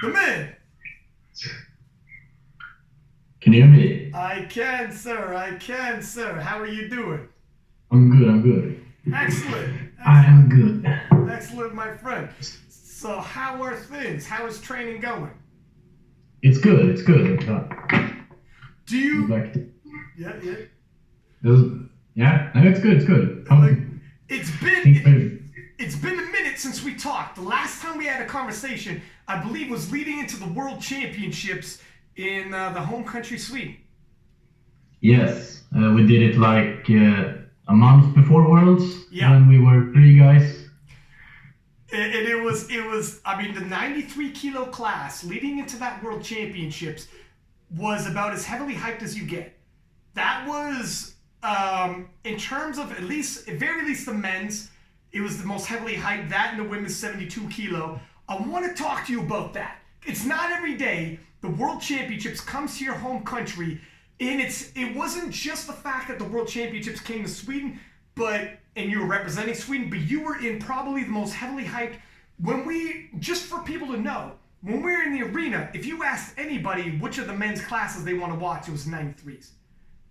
Come in. Can you hear me? I can, sir. I can, sir. How are you doing? I'm good. Excellent. I am good. Excellent, my friend. So how are things? How is training going? It's good. Do you... Like to... Yeah. Yeah, no, it's good. It's been a minute since we talked. The last time we had a conversation, I believe, was leading into the World Championships in the home country, Sweden. Yes, we did it like a month before Worlds, when we were 3 guys. And it was, I mean, the 93 kilo class leading into that World Championships was about as heavily hyped as you get. That was, in terms of at very least the men's, it was the most heavily hyped. That and the women's 72 kilo. I want to talk to you about that. It's not every day the World Championships comes to your home country, and it wasn't just the fact that the World Championships came to Sweden, and you were representing Sweden, but you were in probably the most heavily hyped. Just for people to know, when we were in the arena, if you asked anybody which of the men's classes they want to watch, it was 93s.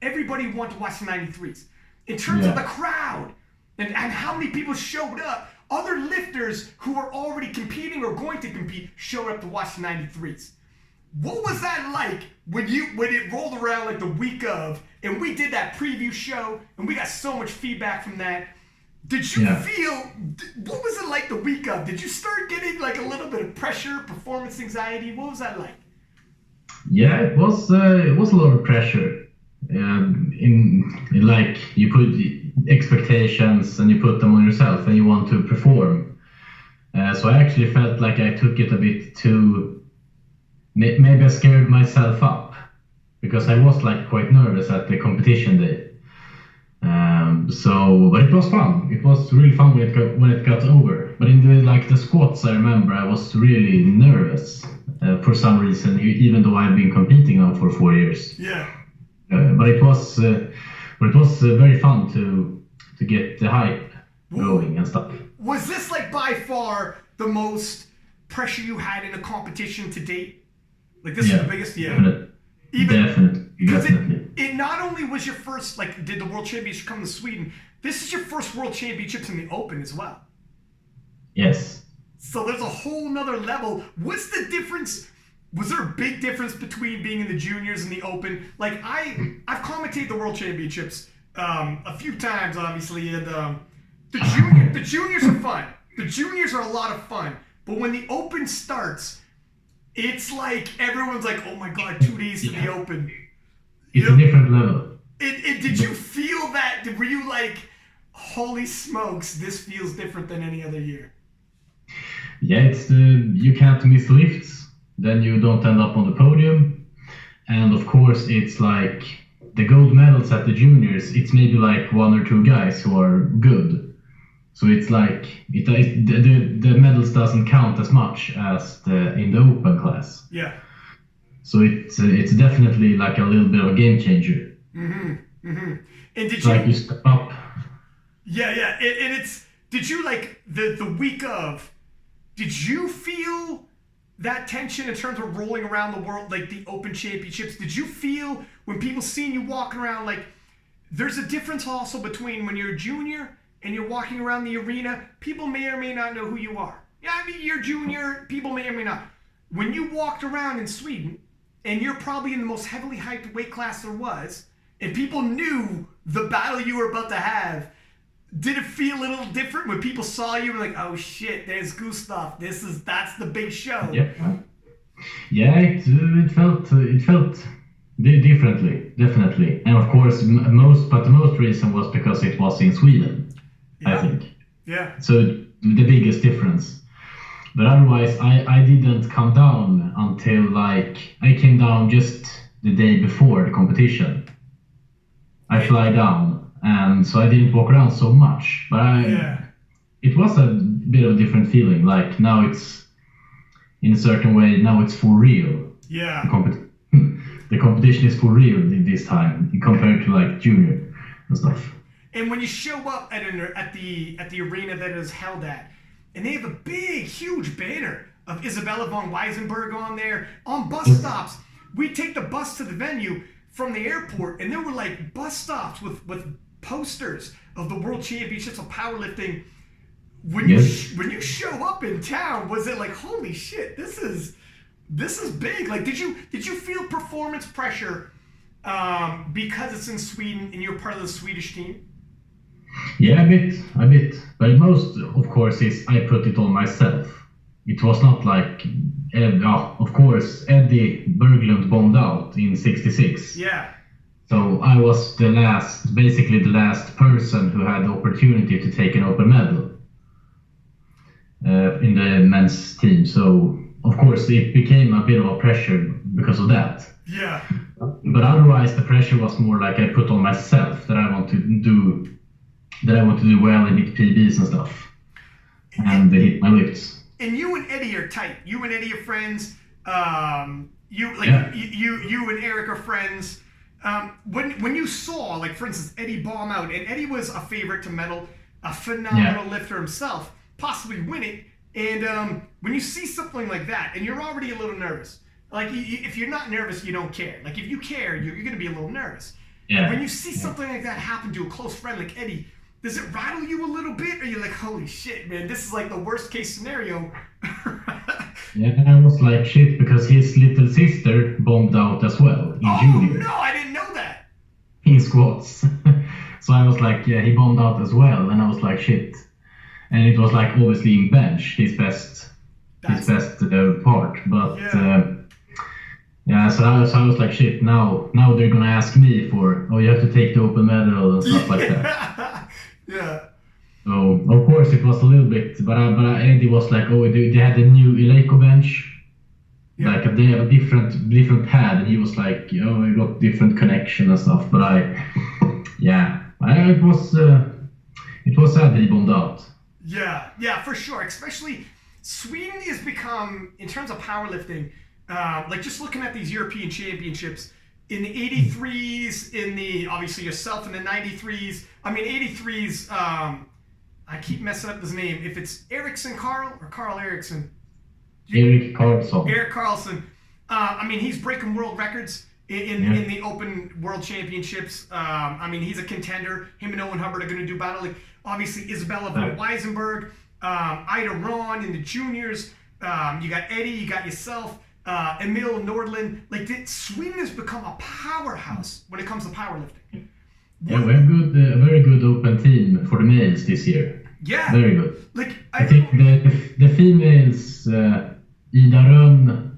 Everybody wanted to watch the 93s. In terms of the crowd and how many people showed up, other lifters who were already competing or going to compete showed up to watch the 93s. What was that like when it rolled around like the week of, and we did that preview show, and we got so much feedback from that? Did you feel, what was it like the week of? Did you start getting like a little bit of pressure, performance anxiety? What was that like? Yeah, it was a lot of pressure. In like, you put expectations and you put them on yourself and you want to perform. So I actually felt like I took it a bit too, maybe I scared myself up, because I was like quite nervous at the competition day. But it was fun. It was really fun when it got over. But in the squats, I remember I was really nervous for some reason, even though I've been competing now for 4 years. Yeah. But it was very fun to get the hype going and stuff. Was this like by far the most pressure you had in a competition to date? Like this is the biggest? Yeah. Definitely. Because it not only was your first, like, did the World Championship come to Sweden, this is your first World Championships in the Open as well. Yes. So there's a whole nother level. What's the difference? Was there a big difference between being in the juniors and the Open? Like, I've commentated the World Championships a few times, obviously, and the juniors are fun. The juniors are a lot of fun. But when the Open starts, it's like everyone's like, oh my God, 2 days to the Open. It's a different level. Did you feel that? Were you like, holy smokes, this feels different than any other year? Yeah, it's you can't miss lifts, then you don't end up on the podium. And of course, it's like the gold medals at the juniors, it's maybe like 1 or 2 guys who are good. So it's like the medals doesn't count as much as in the Open class. Yeah. So it's definitely like a little bit of a game changer. And did you step up? Yeah. And did you like the week of? Did you feel that tension in terms of rolling around the world, like the Open Championships? Did you feel when people seen you walking around, like there's a difference also between when you're a junior and you're walking around the arena, people may or may not know who you are. Yeah, I mean, you're junior, people may or may not. When you walked around in Sweden, and you're probably in the most heavily hyped weight class there was, and people knew the battle you were about to have, did it feel a little different when people saw you and were like, oh shit, there's Gustav, that's the big show? Yeah, it felt differently, definitely. And of course, the most reason was because it was in Sweden, I think. Yeah. So the biggest difference. But otherwise, I didn't come down until I came down just the day before the competition. I fly down, and so I didn't walk around so much. But it was a bit of a different feeling. Like now it's, in a certain way, now it's for real. Yeah. The competition is for real this time compared to like junior and stuff. And when you show up at the arena that it is held at, and they have a big, huge banner of Isabella von Weisenberg on there, on bus stops. We take the bus to the venue from the airport, and there were like bus stops with posters of the World Championships of Powerlifting. When you show up in town, was it like, holy shit, this is big? Like, did you feel performance pressure because it's in Sweden and you're part of the Swedish team? Yeah, a bit. But most, of course, is I put it on myself. It was not like, of course, Eddie Berglund bombed out in '66. Yeah. So I was basically the last person who had the opportunity to take an open medal in the men's team. So, of course, it became a bit of a pressure because of that. Yeah. But otherwise, the pressure was more like I put on myself that I want to do well and hit PBs and stuff, and hit my lifts. And you and Eddie are tight. You and Eddie are friends. You and Eric are friends. When you saw, like, for instance, Eddie bomb out, and Eddie was a favorite to medal, a phenomenal lifter himself, possibly win it. And when you see something like that, and you're already a little nervous, like if you're not nervous, you don't care. Like if you care, you're going to be a little nervous. Yeah. When you see something like that happen to a close friend like Eddie, does it rattle you a little bit? Or you're like, holy shit, man, this is like the worst case scenario. Yeah, I was like, shit, because his little sister bombed out as well in junior. No, I didn't know that. In squats. So I was like, yeah, he bombed out as well. And I was like, shit. And it was like obviously in bench, his best part. But so I was like, shit, now they're gonna ask me for, you have to take the open medal and stuff like that. Yeah. So of course it was a little bit, but Eddie was like, they had a new Eleiko bench. Yeah. Like they have a different pad, and he was like, I got different connection and stuff. But it was sad that he bombed out. Yeah, for sure. Especially Sweden has become, in terms of powerlifting, like just looking at these European championships in the 83s, obviously yourself in the 93s. I mean 83s. I keep messing up his name. If it's Eriksson Carl or Carl Eriksson. Erik Karlsson. Erik Karlsson. I mean, he's breaking world records in the Open World Championships. I mean, he's a contender. Him and Owen Hubbard are going to do battle. Like, obviously, Isabella von Weisenberg, Ida Ron in the juniors. You got Eddie. You got yourself. Emil Nordlund. Like, Sweden has become a powerhouse when it comes to powerlifting. Yeah, we have a very good open team for the males this year. Yeah, very good. Like I think the females, Ida Rönn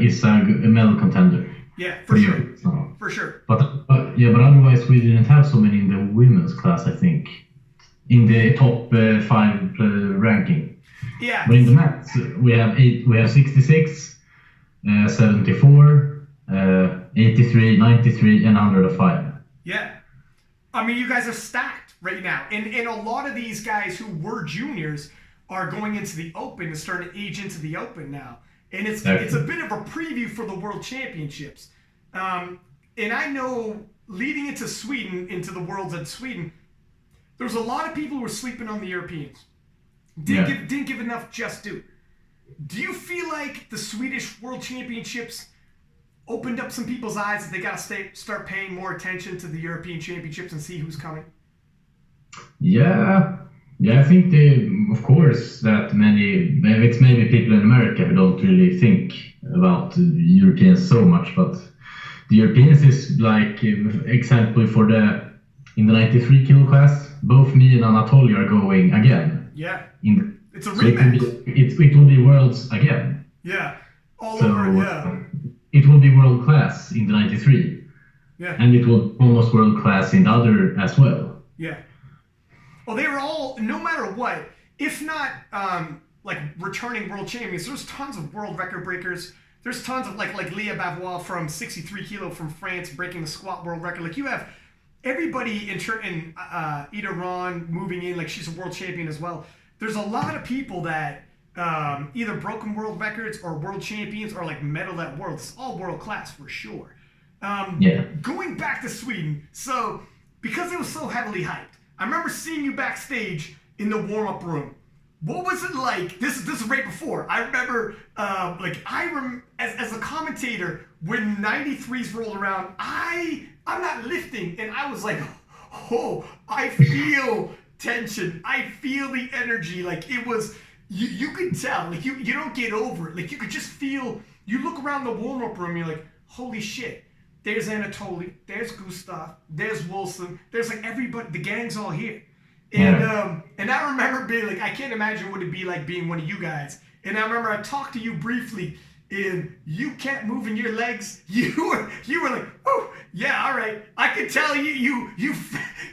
is a medal contender. Yeah, for sure. For sure. But otherwise we didn't have so many in the women's class. I think in the top 5 ranking. Yeah. But in the mats we have 66, 74, 83, 93, and 105. Yeah. I mean, you guys are stacked right now. And a lot of these guys who were juniors are going into the Open and starting to age into the Open now. And it's a bit of a preview for the World Championships. And I know leading into into the Worlds at Sweden, there's a lot of people who were sleeping on the Europeans. Didn't give enough just due. Do you feel like the Swedish World Championships opened up some people's eyes that they got to start paying more attention to the European Championships and see who's coming? Yeah, I think of course that it's maybe people in America who don't really think about Europeans so much, but the Europeans is like, example in the 93 kilo class, both me and Anatoly are going again. Yeah. It's a rematch. So it will be worlds again. Yeah. Over, yeah. It will be world class in the 93. Yeah. And it will almost world class in the other as well. Yeah. Well, they were all, no matter what, if not like returning world champions, there's tons of world record breakers. There's tons of like Leah Bavois from 63 kilo from France breaking the squat world record. Like you have everybody in Ida Ron moving in, like she's a world champion as well. There's a lot of people that either broken world records or world champions or like medal at worlds. It's all world class for sure. Going back to Sweden, so because it was so heavily hyped. I remember seeing you backstage in the warm-up room. What was it like? This is right before. I remember, as a commentator, when 93s rolled around, I'm not lifting, and I was like, oh, I feel tension. I feel the energy. Like, it was, you could tell. Like, you don't get over it. Like, you could just feel, you look around the warm-up room, you're like, holy shit. There's Anatoly, there's Gustav, there's Wilson, there's like everybody, the gang's all here. And I remember being like, I can't imagine what it'd be like being one of you guys. And I remember I talked to you briefly, and you kept moving your legs. You were like, oh yeah, all right. I could tell you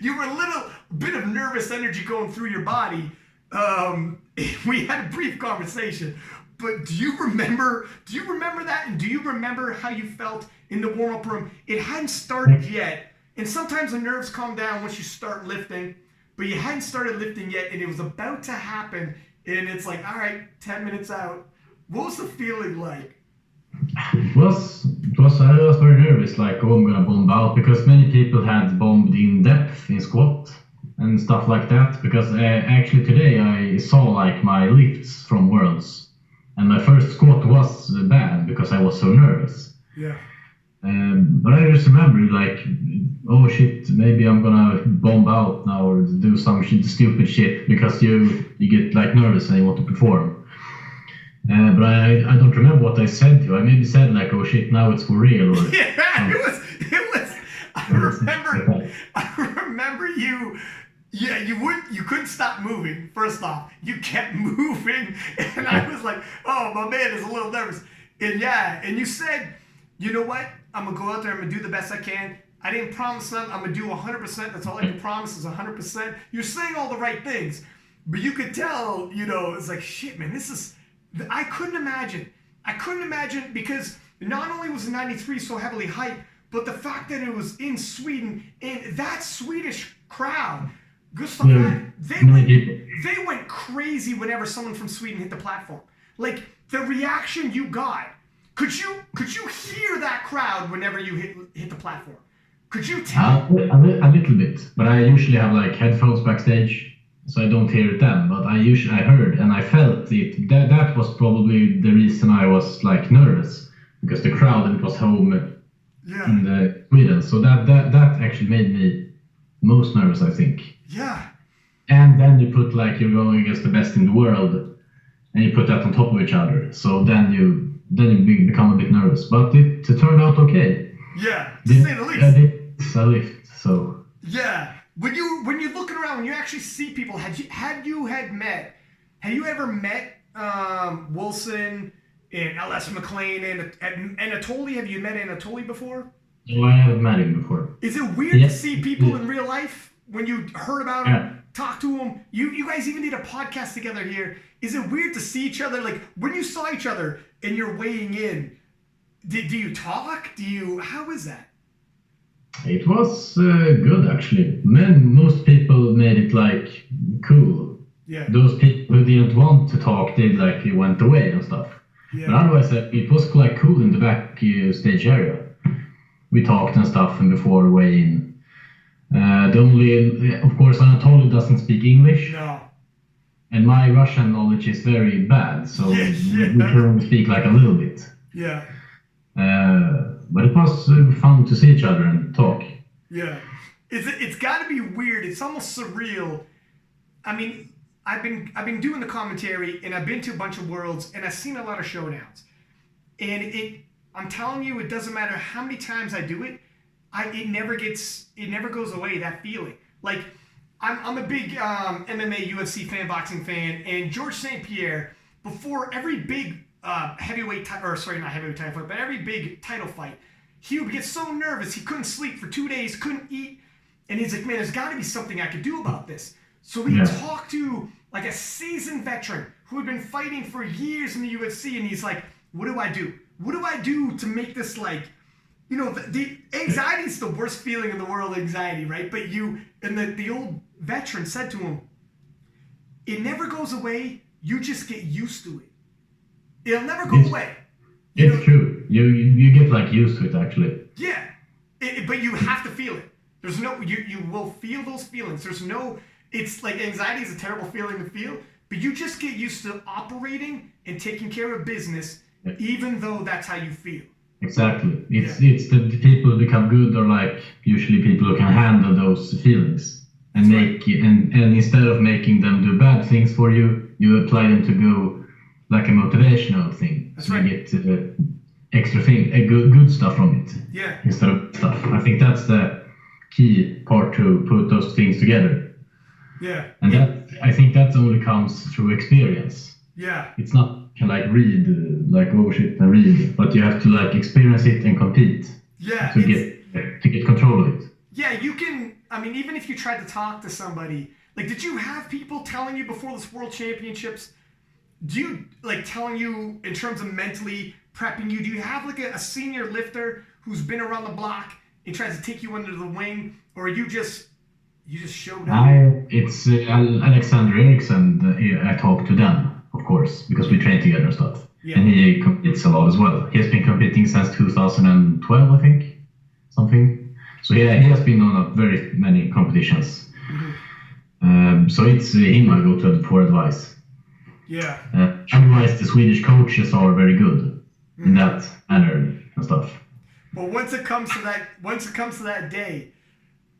were a little bit of nervous energy going through your body. We had a brief conversation, but do you remember that? And do you remember how you felt in the warm-up room? It hadn't started yet, and sometimes the nerves calm down once you start lifting. But you hadn't started lifting yet, and it was about to happen, and it's like, all right, 10 minutes out. What was the feeling like? I was very nervous, like, oh, I'm gonna bomb out, because many people had bombed in depth in squat and stuff like that. Because actually today I saw like my lifts from Worlds, and my first squat was bad because I was so nervous. Yeah. But I just remember like, oh shit, maybe I'm gonna bomb out now or do some stupid shit, because you get like nervous and you want to perform. But I don't remember what I said to you. I maybe said like, oh shit, now it's for real. Or, yeah, it was. I remember you. Yeah, you couldn't stop moving. First off, you kept moving, and I was like, oh, my man is a little nervous. And you said, you know what? I'm gonna go out there. I'm gonna do the best I can. I didn't promise them. I'm gonna do 100%. That's all I can promise is 100%. You're saying all the right things, but you could tell, it's like, shit, man, this is. I couldn't imagine. Because not only was the 93 so heavily hyped, but the fact that it was in Sweden, and that Swedish crowd, Gustav, they went crazy whenever someone from Sweden hit the platform. Like, the reaction you got. Could you hear that crowd whenever you hit the platform? Could you tell? A little bit, but I usually have like headphones backstage, so I don't hear it then. But I heard and I felt it. That was probably the reason I was like nervous, because the crowd, and it was home in Sweden. So that actually made me most nervous, I think. Yeah. And then you put like, you're going against the best in the world, and you put that on top of each other. So then you become a bit nervous, but it turned out okay. Yeah, to say the least. I lift, so. Yeah, when you're looking around, when you actually see people, have you ever met Wilson and LS McLean and Anatoly? Have you met Anatoly before? No, I haven't met him before. Is it weird to see people in real life when you heard about him, talk to him? You guys even did a podcast together here. Is it weird to see each other? Like, when you saw each other and you're weighing in, do you talk? How is that? It was good, actually. Most people made it like cool. Yeah. Those people who didn't want to talk, they like went away and stuff. Yeah. But otherwise, it was like cool in the back stage area. We talked and stuff, and before weighing. Of course, Anatoly doesn't speak English. No. And my Russian knowledge is very bad, so we can only speak like a little bit. Yeah. But it was fun to see each other and talk. Yeah. It's got to be weird. It's almost surreal. I mean, I've been doing the commentary, and I've been to a bunch of worlds, and I've seen a lot of showdowns. And I'm telling you, it doesn't matter how many times I do it, it never goes away, that feeling. Like, I'm a big MMA, UFC fan, boxing fan, and George St. Pierre, before every big not heavyweight title fight, but every big title fight, he would get so nervous he couldn't sleep for 2 days, couldn't eat, and he's like, man, there's got to be something I could do about this. So he talked to like a seasoned veteran who had been fighting for years in the UFC, and he's like, what do I do? What do I do to make this like, the anxiety is the worst feeling in the world, anxiety, right? But the old veteran said to him, it never goes away. You just get used to it. It'll never go away. It's true. You get like used to it, actually. Yeah. But you have to feel it. There's no, you will feel those feelings. There's no, it's like anxiety is a terrible feeling to feel, but you just get used to operating and taking care of business, even though that's how you feel. Exactly. It's the people who become good are like usually people who can handle those feelings and and instead of making them do bad things for you, you apply them to go like a motivational thing. That's so right. You get extra thing, good stuff from it. Yeah. Instead of stuff. I think that's the key part to put those things together. Yeah. And I think that only comes through experience. Yeah. It's not like read, like oh shit and read, but you have to like experience it and compete. Yeah. To get control of it. Yeah, you can. I mean, even if you tried to talk to somebody, like, did you have people telling you before this World Championships? Do you like telling you in terms of mentally prepping you? Do you have like a senior lifter who's been around the block and tries to take you under the wing, or are you just showed up? It's Alexander Eriksson. I talk to them, of course, because we train together and stuff. Yeah. And he competes a lot as well. He has been competing since 2012, I think, something. So he has been on very many competitions. Mm-hmm. So it's him I go to for advice. Yeah. Otherwise, the Swedish coaches are very good in that manner and stuff. But once it comes to that day,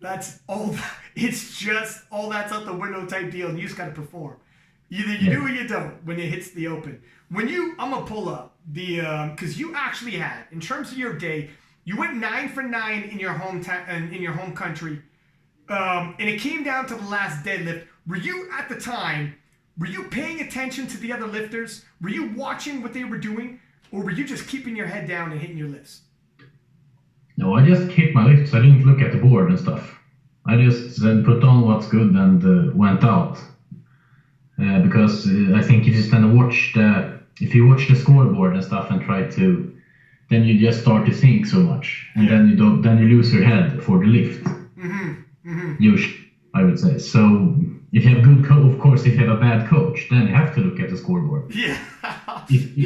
that's all. It's just all that's out the window type deal, and you just got to perform. Either you do or you don't when it hits the open. I'm gonna pull up the because you actually had, in terms of your day, you went 9 for 9 in your home country, and it came down to the last deadlift. Were you at the time? Were you paying attention to the other lifters? Were you watching what they were doing, or were you just keeping your head down and hitting your lifts? No, I just hit my lifts. I didn't look at the board and stuff. I just then put on what's good and went out. Because I think if you stand and watch the scoreboard and stuff and try to, then you just start to think so much, and then you lose your head for the lift. Mm-hmm. Mm-hmm. Usually, I would say. So if you have of course, if you have a bad coach, then you have to look at the scoreboard. Yeah. If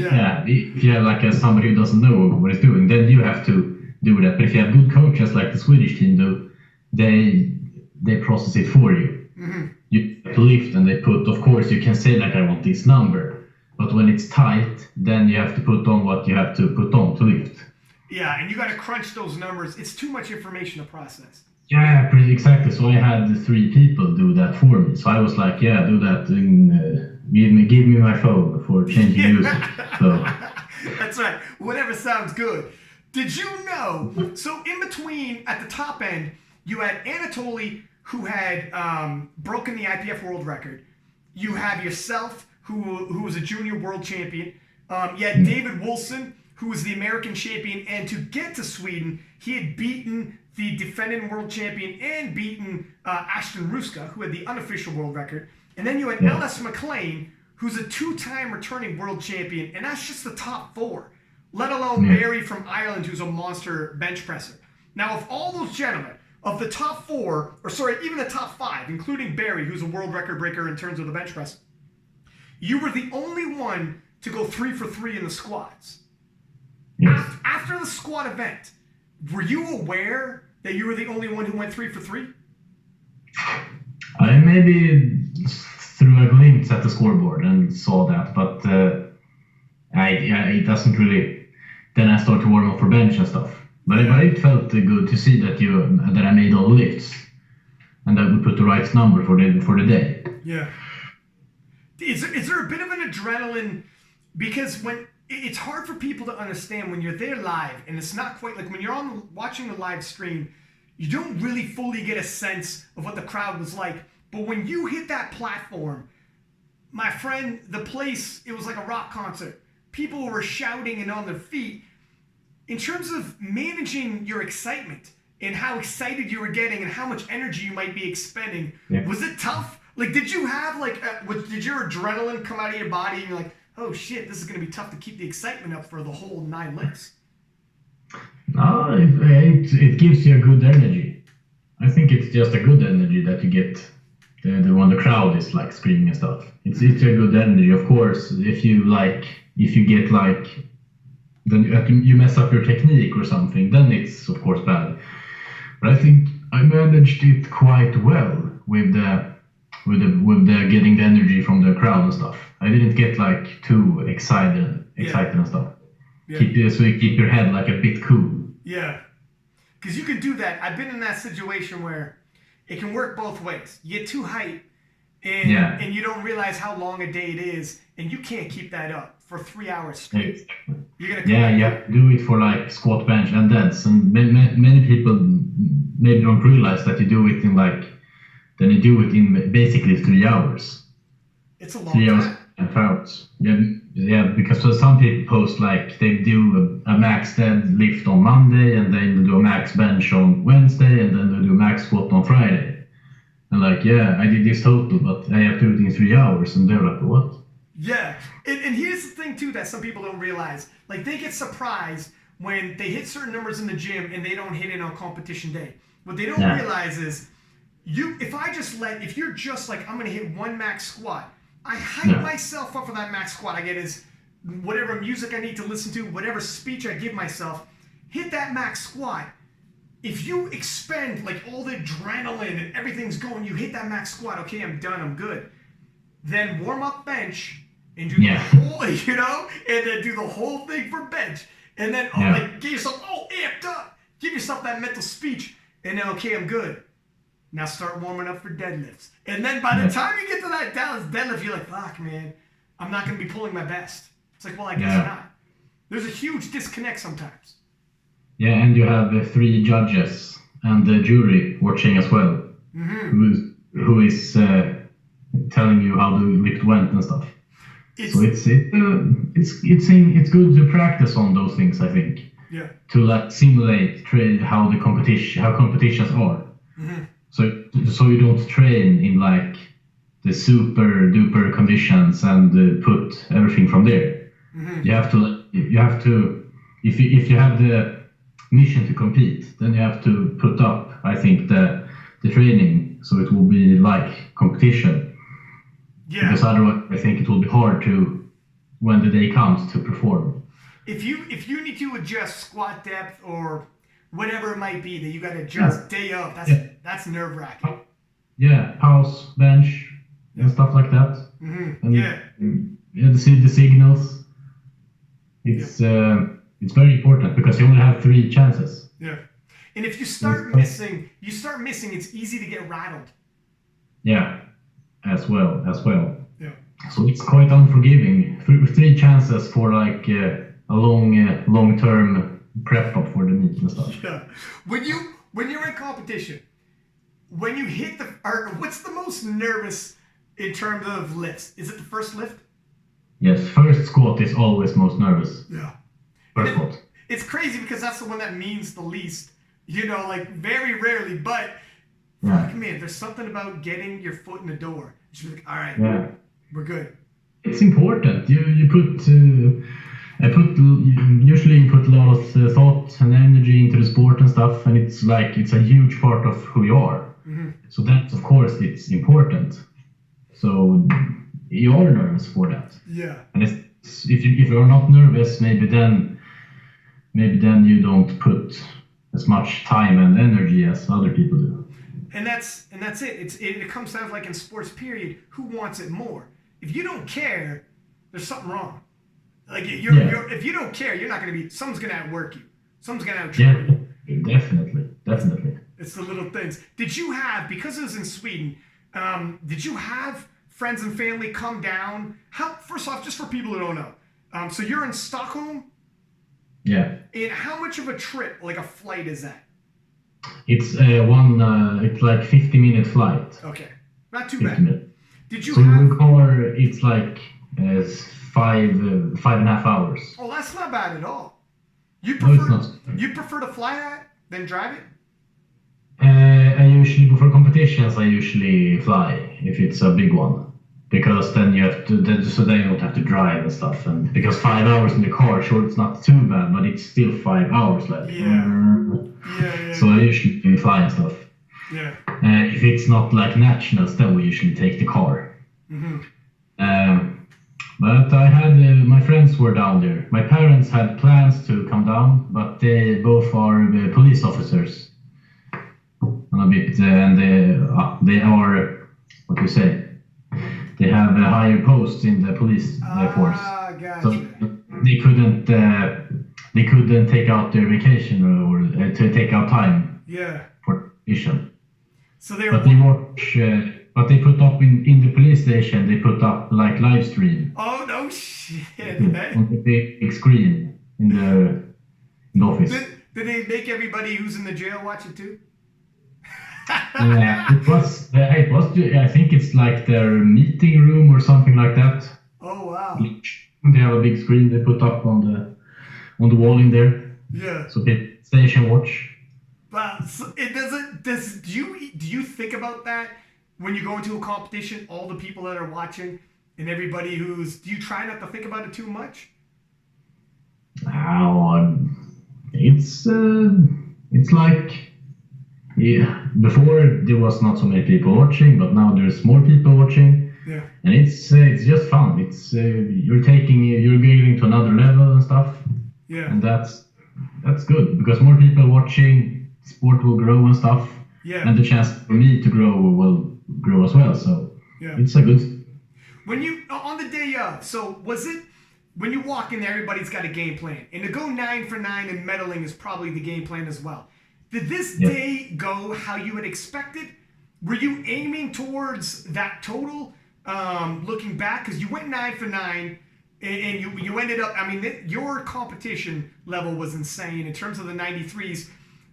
you have like somebody who doesn't know what he's doing, then you have to do that. But if you have good coaches like the Swedish team do, they process it for you. Mm-hmm. You have to lift, and they put. Of course, you can say like I want this number, but when it's tight, then you have to put on what you have to put on to lift. Yeah, and you got to crunch those numbers. It's too much information to process. Yeah, pretty exactly. So I had 3 people do that for me. So I was like, yeah, do that. Give me my phone for changing music. So. That's right. Whatever sounds good. Did you know? So in between, at the top end, you had Anatoly, who had broken the IPF world record. You have yourself, who was a junior world champion. You had David Wilson, who was the American champion. And to get to Sweden, he had beaten the defending world champion and beaten Ashton Ruska, who had the unofficial world record. And then you had Ellis McLean, who's a 2-time returning world champion. And that's just the top 4, let alone Barry from Ireland, who's a monster bench presser. Now, of all those gentlemen, of the top 4, or sorry, even the top 5, including Barry, who's a world record breaker in terms of the bench press, you were the only one to go 3 for 3 in the squats. Yes. After the squat event, were you aware that you were the only one who went 3 for 3? I maybe threw a glimpse at the scoreboard and saw that, but it doesn't really. Then I started to warm up for bench and stuff. But it felt good to see that I made all the lifts and that we put the right number for the day. Yeah. Is there a bit of an adrenaline, because when it's hard for people to understand when you're there live, and it's not quite like when you're watching the live stream, you don't really fully get a sense of what the crowd was like. But when you hit that platform, my friend, the place, it was like a rock concert. People were shouting and on their feet. In terms of managing your excitement and how excited you were getting and how much energy you might be expending, was it tough? Like, did you have did your adrenaline come out of your body and you're like, oh shit, this is going to be tough to keep the excitement up for the whole 9 lifts? No, it gives you a good energy. I think it's just a good energy that you get when the crowd is like screaming and stuff. It's a good energy. Of course, if you get like, then you mess up your technique or something, then it's of course bad. But I think I managed it quite well with the getting the energy from the crowd and stuff. I didn't get like too excited and stuff. Yeah. So you keep your head like a bit cool. Yeah. Because you can do that. I've been in that situation where it can work both ways. You get too hyped and you don't realize how long a day it is, and you can't keep that up for 3 hours straight. You're gonna you have to do it for like squat, bench, and deads. And many people maybe don't realize that you do it in then you do it in basically 3 hours. It's a long 3 hours time. and 5 hours. Yeah, because some people post like they do a max deadlift on Monday, and then they do a max bench on Wednesday, and then they do a max squat on Friday. And like, yeah, I did this total, but I have to do it in 3 hours, and they're like, what? Yeah, and here's the thing too that some people don't realize. Like, they get surprised when they hit certain numbers in the gym and they don't hit it on competition day. What they don't realize is, if you're just like, I'm gonna hit one max squat, I hype myself up for that max squat. I get is whatever music I need to listen to, whatever speech I give myself, hit that max squat. If you expend like all the adrenaline and everything's going, you hit that max squat, okay, I'm done, I'm good. Then warm up bench and do the whole, and then do the whole thing for bench. And then get yourself all amped up. Give yourself that mental speech. And then, okay, I'm good. Now start warming up for deadlifts. And then by the time you get to that Dallas deadlift, you're like, fuck, man, I'm not going to be pulling my best. It's like, well, I guess not. There's a huge disconnect sometimes. Yeah, and you have 3 judges and the jury watching as well, who is telling you how the lift went and stuff. So it's good to practice on those things, I think. Yeah. To simulate how competitions are. So you don't train in like the super duper conditions and put everything from there. You have to if you have the mission to compete, then you have to put up, I think, the training so it will be like competition. Yeah. Because otherwise, I think it will be hard to, when the day comes, to perform. If you need to adjust squat depth or whatever it might be that you got to adjust day of, that's nerve wracking. Yeah, pause, bench, and stuff like that. And the signals. It's very important because you only have 3 chances. Yeah, and if you start missing, it's easy to get rattled. Yeah, as well. Yeah. So it's quite unforgiving. 3 chances for like a long-term prep up for the meet and stuff. Yeah. When you're in competition, when you hit what's the most nervous in terms of lifts? Is it the first lift? Yes, first squat is always most nervous. Yeah. First squat. It's crazy because that's the one that means the least. Like very rarely, but fuck, man, there's something about getting your foot in the door. You should be like, all right, we're good. It's important. You usually put a lot of thought and energy into the sport and stuff, and it's a huge part of who you are. So that, of course, it's important. So you are nervous for that. Yeah. And if you're not nervous, maybe then you don't put as much time and energy as other people do. And that's it. It comes down to, like, in sports period, who wants it more? If you don't care, there's something wrong. Like, if you don't care, you're not going to be. Someone's going to outwork you. Someone's going to outtrain you. Definitely. It's the little things. Did you have, because it was in Sweden, did you have friends and family come down? First off, just for people who don't know, so you're in Stockholm? Yeah. And how much of a trip, like a flight, is that? It's it's like 50-minute flight. Okay, not too bad. Minutes. Did you so have? So car, it's like 5.5 hours. Oh, that's not bad at all. You prefer to fly that than drive it? I usually go for competitions. I usually fly if it's a big one, because then you have to. So then you don't have to drive and stuff. And because 5 hours in the car, sure, it's not too bad, but it's still 5 hours. Like yeah. So I usually fly and stuff. Yeah. If it's not like nationals, then we usually take the car. But I had my friends were down there. My parents had plans to come down, but they both are police officers. And a bit, and they are, what do you say? They have a higher post in the police force, gotcha. so they couldn't take out their vacation or to take out time for mission. So they but they put up in the police station. They put up like live stream. Oh no shit! On the big screen in the office. Did they make everybody who's in the jail watch it too? It was. I think it's like their meeting room or something like that. Oh wow! They have a big screen they put up on the wall in there. Yeah. So people station watch. But so it doesn't. Do you think about that when you go into a competition? All the people that are watching and everybody who's. Do you try not to think about it too much? It's like. Yeah, before there was not so many people watching, but now there's more people watching. Yeah. And it's just fun. It's you're getting to another level and stuff. Yeah. And that's good because more people watching, sport will grow and stuff. Yeah. And the chance for me to grow will grow as well. So yeah. It's a good. When you on the day of, so was it when you walk in there, everybody's got a game plan, and to go 9 for 9 in medaling is probably the game plan as well. Did this day go how you had expected? Were you aiming towards that total? Looking back, because you went 9 for 9, and you ended up. I mean, your competition level was insane in terms of the 93s.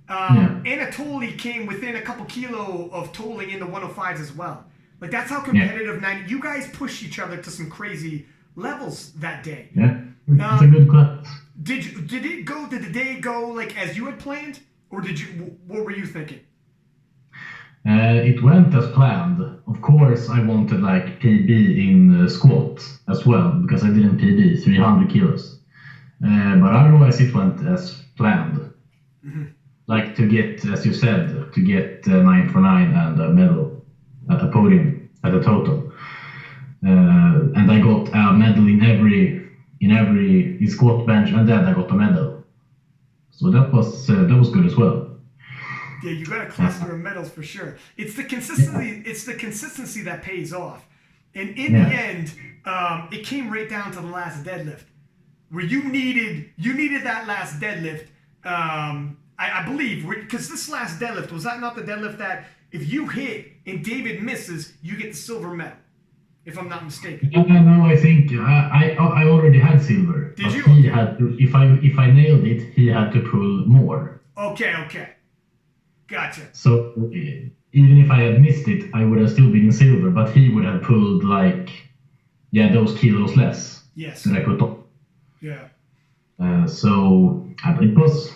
Anatoly came within a couple kilo of totaling in the 105s as well. Like that's how competitive 90. You guys pushed each other to some crazy levels that day. Yeah, it's a good class. Did the day go like as you had planned? Or what were you thinking? It went as planned. Of course, I wanted like PB in squat as well because I didn't PB 300 kilos. But otherwise, it went as planned. Mm-hmm. Like to get, as you said, 9 for 9 and a medal at a podium at a total. And I got a medal in squat, bench, and then I got a medal. So that was good as well. Yeah, you got a cluster of medals for sure. It's the consistency. Yeah. It's the consistency that pays off. And in the end, it came right down to the last deadlift, where you needed that last deadlift. I believe because this last deadlift was that not the deadlift that if you hit and David misses, you get the silver medal. If I'm not mistaken. No, I think I already had silver. Did you? He had to, if I nailed it, he had to pull more. Okay. Gotcha. So even if I had missed it, I would have still been in silver, but he would have pulled those kilos less. Yes. That I put on. Yeah. So it was.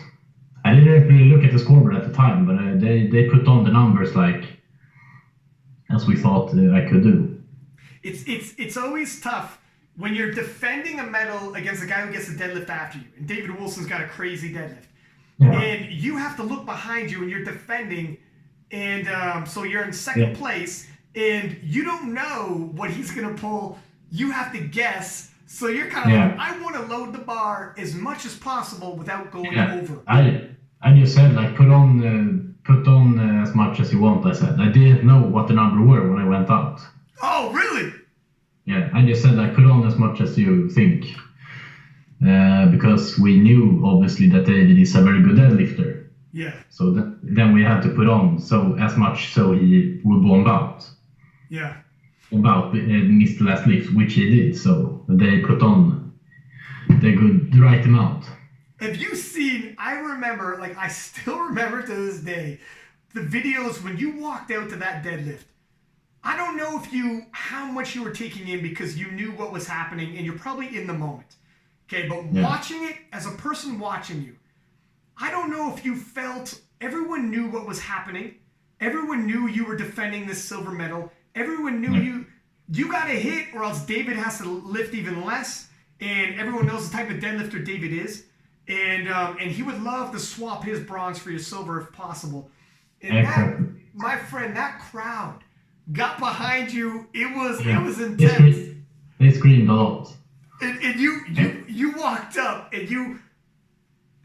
I didn't really look at the scoreboard at the time, but they put on the numbers as we thought I could do. It's always tough when you're defending a medal against a guy who gets a deadlift after you. And David Wilson's got a crazy deadlift. Yeah. And you have to look behind you when you're defending. And so you're in second place. And you don't know what he's going to pull. You have to guess. So you're kind of like, I want to load the bar as much as possible without going over. I just said, put on as much as you want, I said. I didn't know what the number were when I went out. Oh, really? Yeah, I just said put on as much as you think. Because we knew, obviously, that David is a very good deadlifter. Yeah. So then we had to put on as much so he would bomb out. Yeah. Missed the last lift, which he did. So they put on the right amount. Have you seen, I still remember to this day, the videos when you walked out to that deadlift. I don't know how much you were taking in because you knew what was happening and you're probably in the moment. Okay, but watching it as a person watching you, I don't know if you felt everyone knew what was happening. Everyone knew you were defending this silver medal. Everyone knew you got a hit or else David has to lift even less. And everyone knows the type of deadlifter David is. And he would love to swap his bronze for your silver if possible. And my friend, that crowd got behind you. It was intense. They screamed a lot. And you walked up and you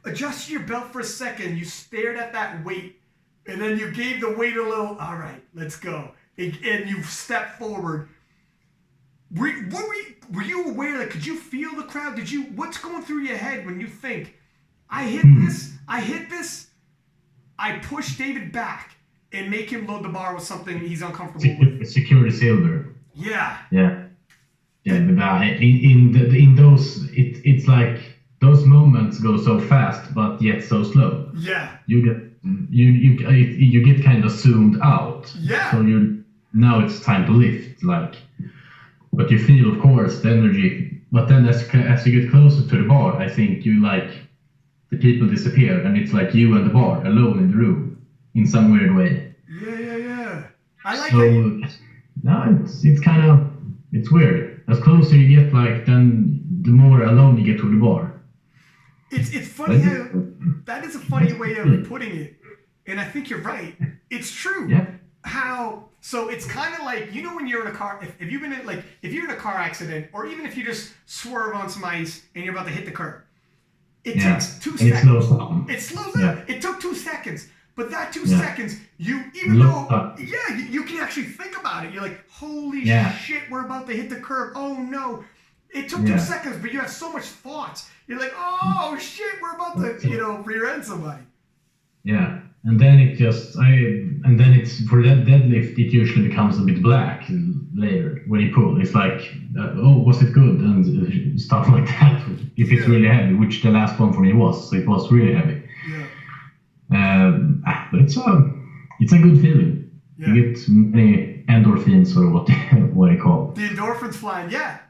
adjusted your belt for a second. You stared at that weight and then you gave the weight a little. All right, let's go, and you stepped forward. Were you aware? Like, could you feel the crowd? What's going through your head when you think, I hit this, I push David back and make him load the bar with something he's uncomfortable with. Secure the silver. Yeah. Yeah. Yeah, but in those, it's like those moments go so fast, but yet so slow. Yeah. You get kind of zoomed out. Yeah. So now it's time to lift, like, but you feel, of course, the energy. But then as you get closer to the bar, I think the people disappear, and it's like you and the bar alone in the room in some weird way. Yeah. I like so, that. No, it's weird. As closer you get, like, then the more alone you get to the bar. It's funny how that is a funny way of putting it, and I think you're right. It's true. Yeah. So it's kind of like, when you're in a car, if you're in a car accident, or even if you just swerve on some ice and you're about to hit the curb, it takes 2 seconds. It slows down. It slows down. It took 2 seconds. But that 2 seconds, you can actually think about it. You're like, holy shit, we're about to hit the curb. Oh no. It took 2 seconds, but you have so much thoughts. You're like, oh shit, we're about to, rear end somebody. Yeah. And then it's for that deadlift, it usually becomes a bit black later when you pull. It's like, was it good? And stuff like that. If it's really heavy, which the last one for me was. So it was really heavy. Yeah. But it's a good feeling. Yeah. You get many endorphins, or what you call the endorphins flying. Yeah.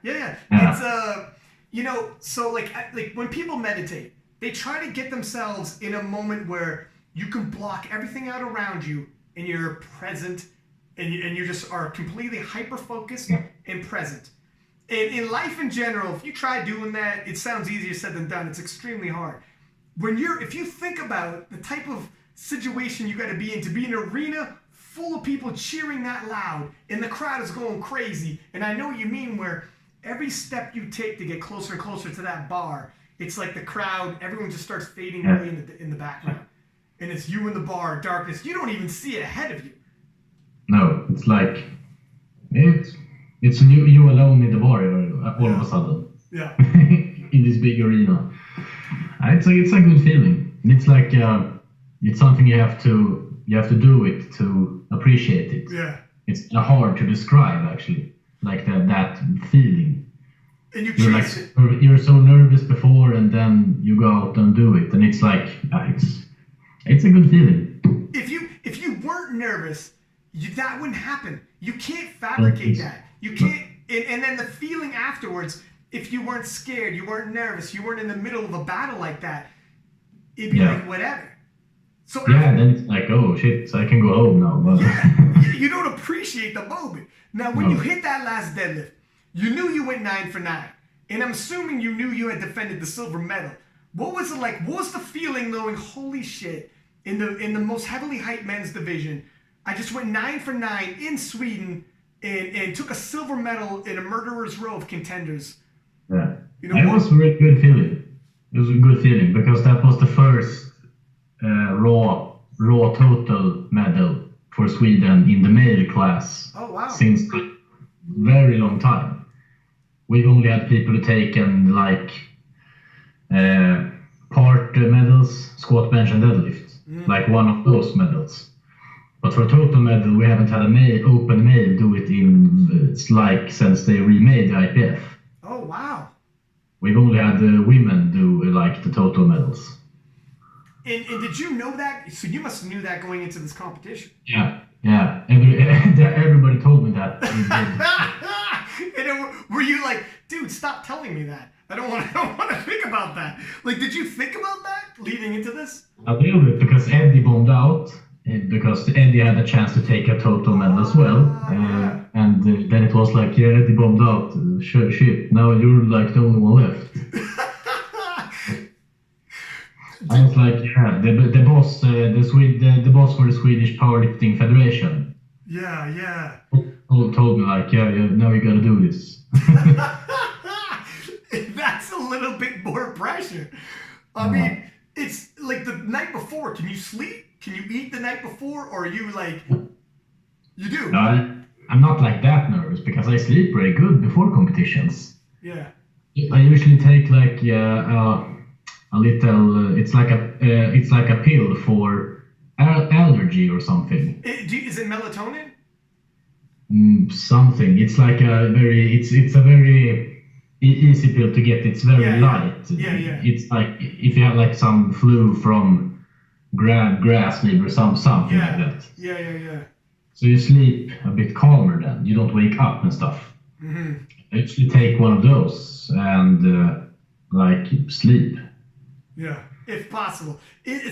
It's so like when people meditate, they try to get themselves in a moment where you can block everything out around you, and you're present, and you just are completely hyper focused and present. And in life in general, if you try doing that, it sounds easier said than done. It's extremely hard. If you think about the type of situation you got to be an arena full of people cheering that loud, and the crowd is going crazy. And I know what you mean, where every step you take to get closer and closer to that bar, it's like the crowd, everyone just starts fading away in the background. And it's you in the bar, darkness. You don't even see it ahead of you. No, it's like, it's you alone in the bar all of a sudden. Yeah. In this big arena. It's a good feeling. It's like it's something you have to do it to appreciate it. Yeah. It's hard to describe, actually, like that feeling. And you're so nervous before, and then you go out and do it, and it's like it's a good feeling. If you weren't nervous, that wouldn't happen. You can't fabricate that. You can't. And then the feeling afterwards. If you weren't scared, you weren't nervous, you weren't in the middle of a battle like that, it'd be like whatever. So then it's like, oh shit, so I can go home now. But you don't appreciate the moment. Now, when you hit that last deadlift, you knew you went 9 for 9, and I'm assuming you knew you had defended the silver medal. What was it like? What was the feeling knowing, holy shit, in the most heavily hyped men's division, I just went 9 for 9 in Sweden and took a silver medal in a murderer's row of contenders. Yeah, it was a really good feeling. It was a good feeling because that was the first raw total medal for Sweden in the male class. Oh wow! Since a very long time. We've only had people who taken like part medals, squat, bench, and deadlift, like one of those medals. But for a total medal, we haven't had open male do it since they remade the IPF. Oh, wow. We've only had women do the total medals. And did you know that? So you must have knew that going into this competition. Yeah. Everybody told me that. And were you like, dude, stop telling me that. I don't want to think about that. Like, did you think about that leading into this? A little bit, because Eddie bombed out. Because Eddie had a chance to take a total medal as well. And then it was like, Eddie bombed out. Shit, now you're like the only one left. I was like, the boss, the boss for the Swedish Powerlifting Federation. Yeah. Told me like, now you gotta do this. That's a little bit more pressure. I mean, it's like the night before. Can you sleep? Can you eat the night before, or are you like, you do? No, I'm not like that nervous because I sleep very good before competitions. Yeah. I usually take like a little. It's like a pill for allergy or something. Is it melatonin? Something. It's like a very. It's a very easy pill to get. It's very light. Yeah. It's like if you have like some flu from grass maybe or something like that. Yeah. So you sleep a bit calmer then. You don't wake up and stuff. Mm-hmm. I actually take one of those and like sleep. Yeah, if possible.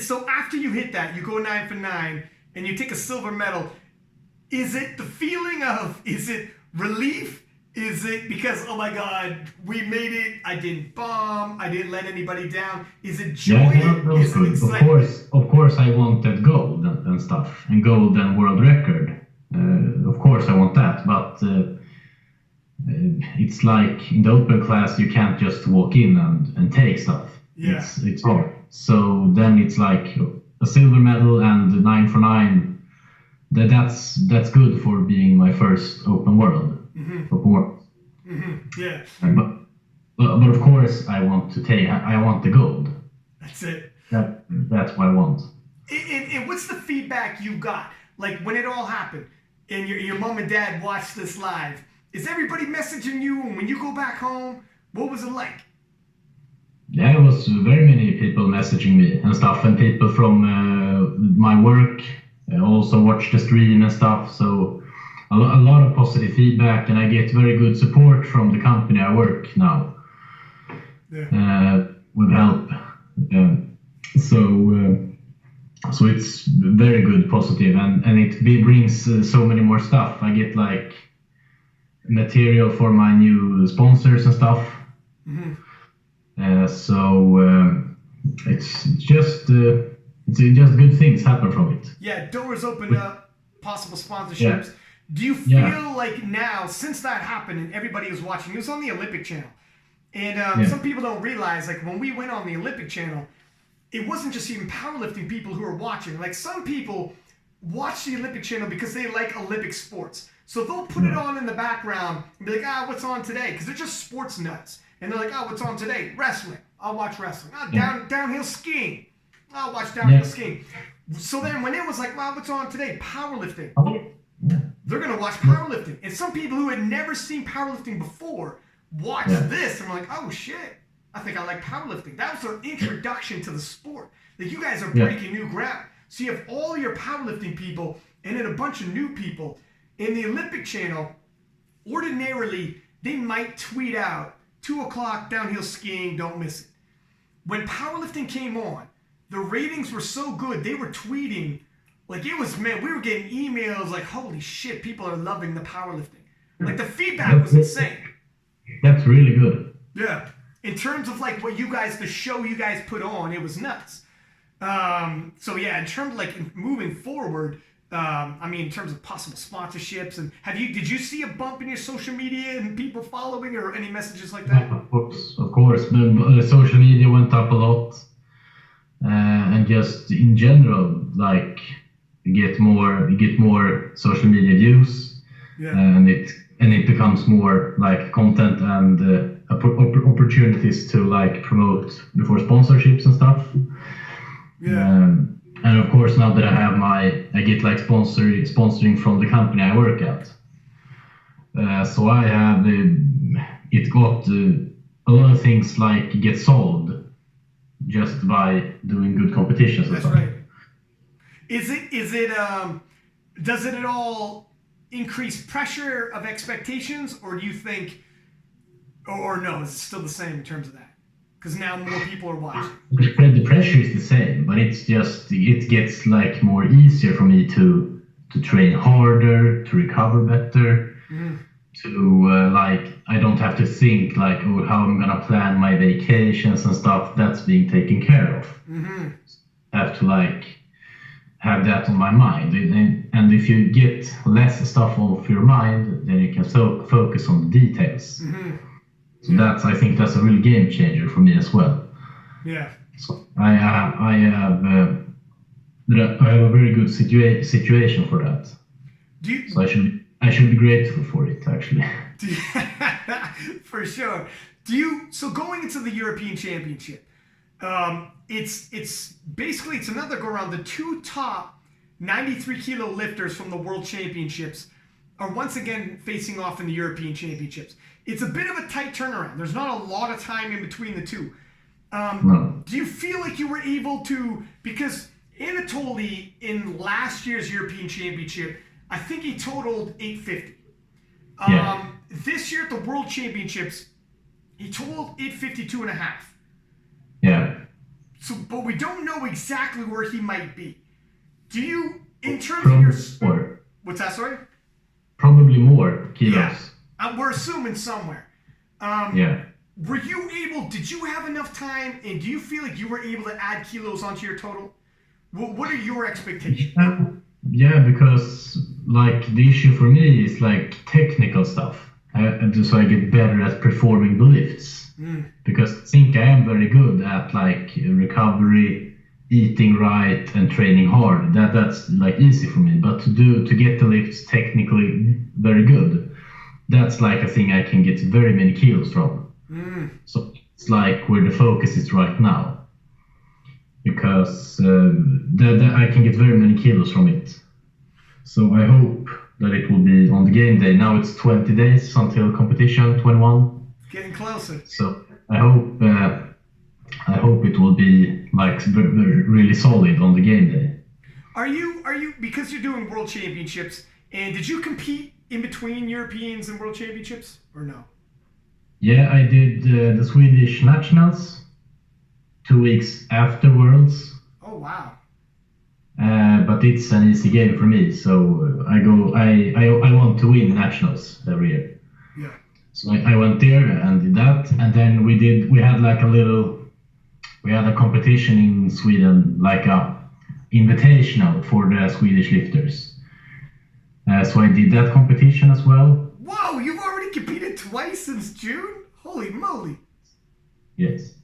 So after you hit that, you go 9 for 9, and you take a silver medal. Is it the feeling of, is it relief? Is it because, oh my God, we made it, I didn't bomb, I didn't let anybody down? Is it joy? Yeah, that was good. Of course I wanted gold and stuff, and gold and world record. Of course I want that, but it's like in the open class you can't just walk in and take stuff. Yeah. It's hard. So then it's like a silver medal and 9 for 9. That's good for being my first open world. Mm-hmm. Open world. Mm-hmm. Yeah. But of course I want to take. I want the gold. That's it. That's what I want. And what's the feedback you got? Like when it all happened, and your mom and dad watched this live. Is everybody messaging you? And when you go back home, what was it like? Yeah, it was very many people messaging me and stuff, and people from my work also watched the stream and stuff. So a lot of positive feedback, and I get very good support from the company I work now. Yeah. With help. So it's very good, positive, and it brings so many more stuff. I get like material for my new sponsors and stuff. Mm-hmm. It's just good things happen from it. Yeah, doors open up, possible sponsorships. Yeah. Do you feel like now, since that happened and everybody was watching, it was on the Olympic channel, and some people don't realize, like when we went on the Olympic channel, it wasn't just even powerlifting people who were watching. Like some people watch the Olympic channel because they like Olympic sports. So they'll put it on in the background and be like, what's on today? Because they're just sports nuts. And they're like, what's on today? Wrestling. I'll watch wrestling. Downhill skiing. I'll watch downhill skiing. So then when it was like, what's on today? Powerlifting. They're going to watch powerlifting. And some people who had never seen powerlifting before watch this and were like, oh shit, I think I like powerlifting. That was their introduction to the sport. Like you guys are breaking new ground. So you have all your powerlifting people and then a bunch of new people. In the Olympic channel, ordinarily, they might tweet out, 2 o'clock downhill skiing, don't miss it. When powerlifting came on, the ratings were so good, they were tweeting, like it was, man, we were getting emails like, holy shit, people are loving the powerlifting. Like the feedback was insane. That's really good. Yeah. In terms of like what you guys, the show you guys put on, it was nuts. So yeah, in terms of like moving forward, I mean, in terms of possible sponsorships, and did you see a bump in your social media and people following or any messages like that? Of course. Social media went up a lot, and just in general, like you get more social media views, and it becomes more like content and opportunities to like promote before sponsorships and stuff. Yeah. And of course, now that I get like sponsoring from the company I work at. So I have it got a lot of things like get solved just by doing good competitions. That's right. Is it does it at all increase pressure of expectations, or do you think, or no, is it still the same in terms of that? Because now more people are watching. The pressure is the same, but it gets like more easier for me to train harder, to recover better, to like I don't have to think like how I'm gonna plan my vacations and stuff. That's being taken care of. I have to like have that on my mind, and if you get less stuff off your mind, then you can focus on the details. So I think that's a real game changer for me as well. Yeah. So I have that I have a very good situation for that. So I should be grateful for it, actually. For sure. So going into the European Championship, it's basically it's another go around. The two top 93 kilo lifters from the World Championships are once again facing off in the European Championships. It's a bit of a tight turnaround. There's not a lot of time in between the two. No. Do you feel like you were able to, because Anatoly in last year's European Championship, I think he totaled 850. Yeah. This year at the World Championships, he totaled 852 and a half. Yeah. So, but we don't know exactly where he might be. Do you, in terms Probably of your... more. What's that, sorry? Probably more kilos. Yeah. We're assuming somewhere. Yeah. Were you able, did you have enough time, and do you feel like you were able to add kilos onto your total? What are your expectations? Yeah, because like the issue for me is like technical stuff. So I get better at performing the lifts. Because I think I am very good at like recovery, eating right, and training hard. That's like easy for me. But to get the lifts technically very good, that's like a thing I can get very many kilos from. So it's like where the focus is right now, because I can get very many kilos from it. So I hope that it will be on the game day. Now it's 20 days until competition, 21. Getting closer. So I hope it will be like really solid on the game day. Are you because you're doing World Championships, and did you compete in between Europeans and World Championships or no? Yeah, I did the Swedish Nationals 2 weeks after Worlds. Oh wow! But it's an easy game for me, so I want to win Nationals every year. Yeah. So I went there and did that, and then we had a competition in Sweden, like a invitational for the Swedish lifters. So I did that competition as well. Whoa, you've already competed twice since June? Holy moly. Yes.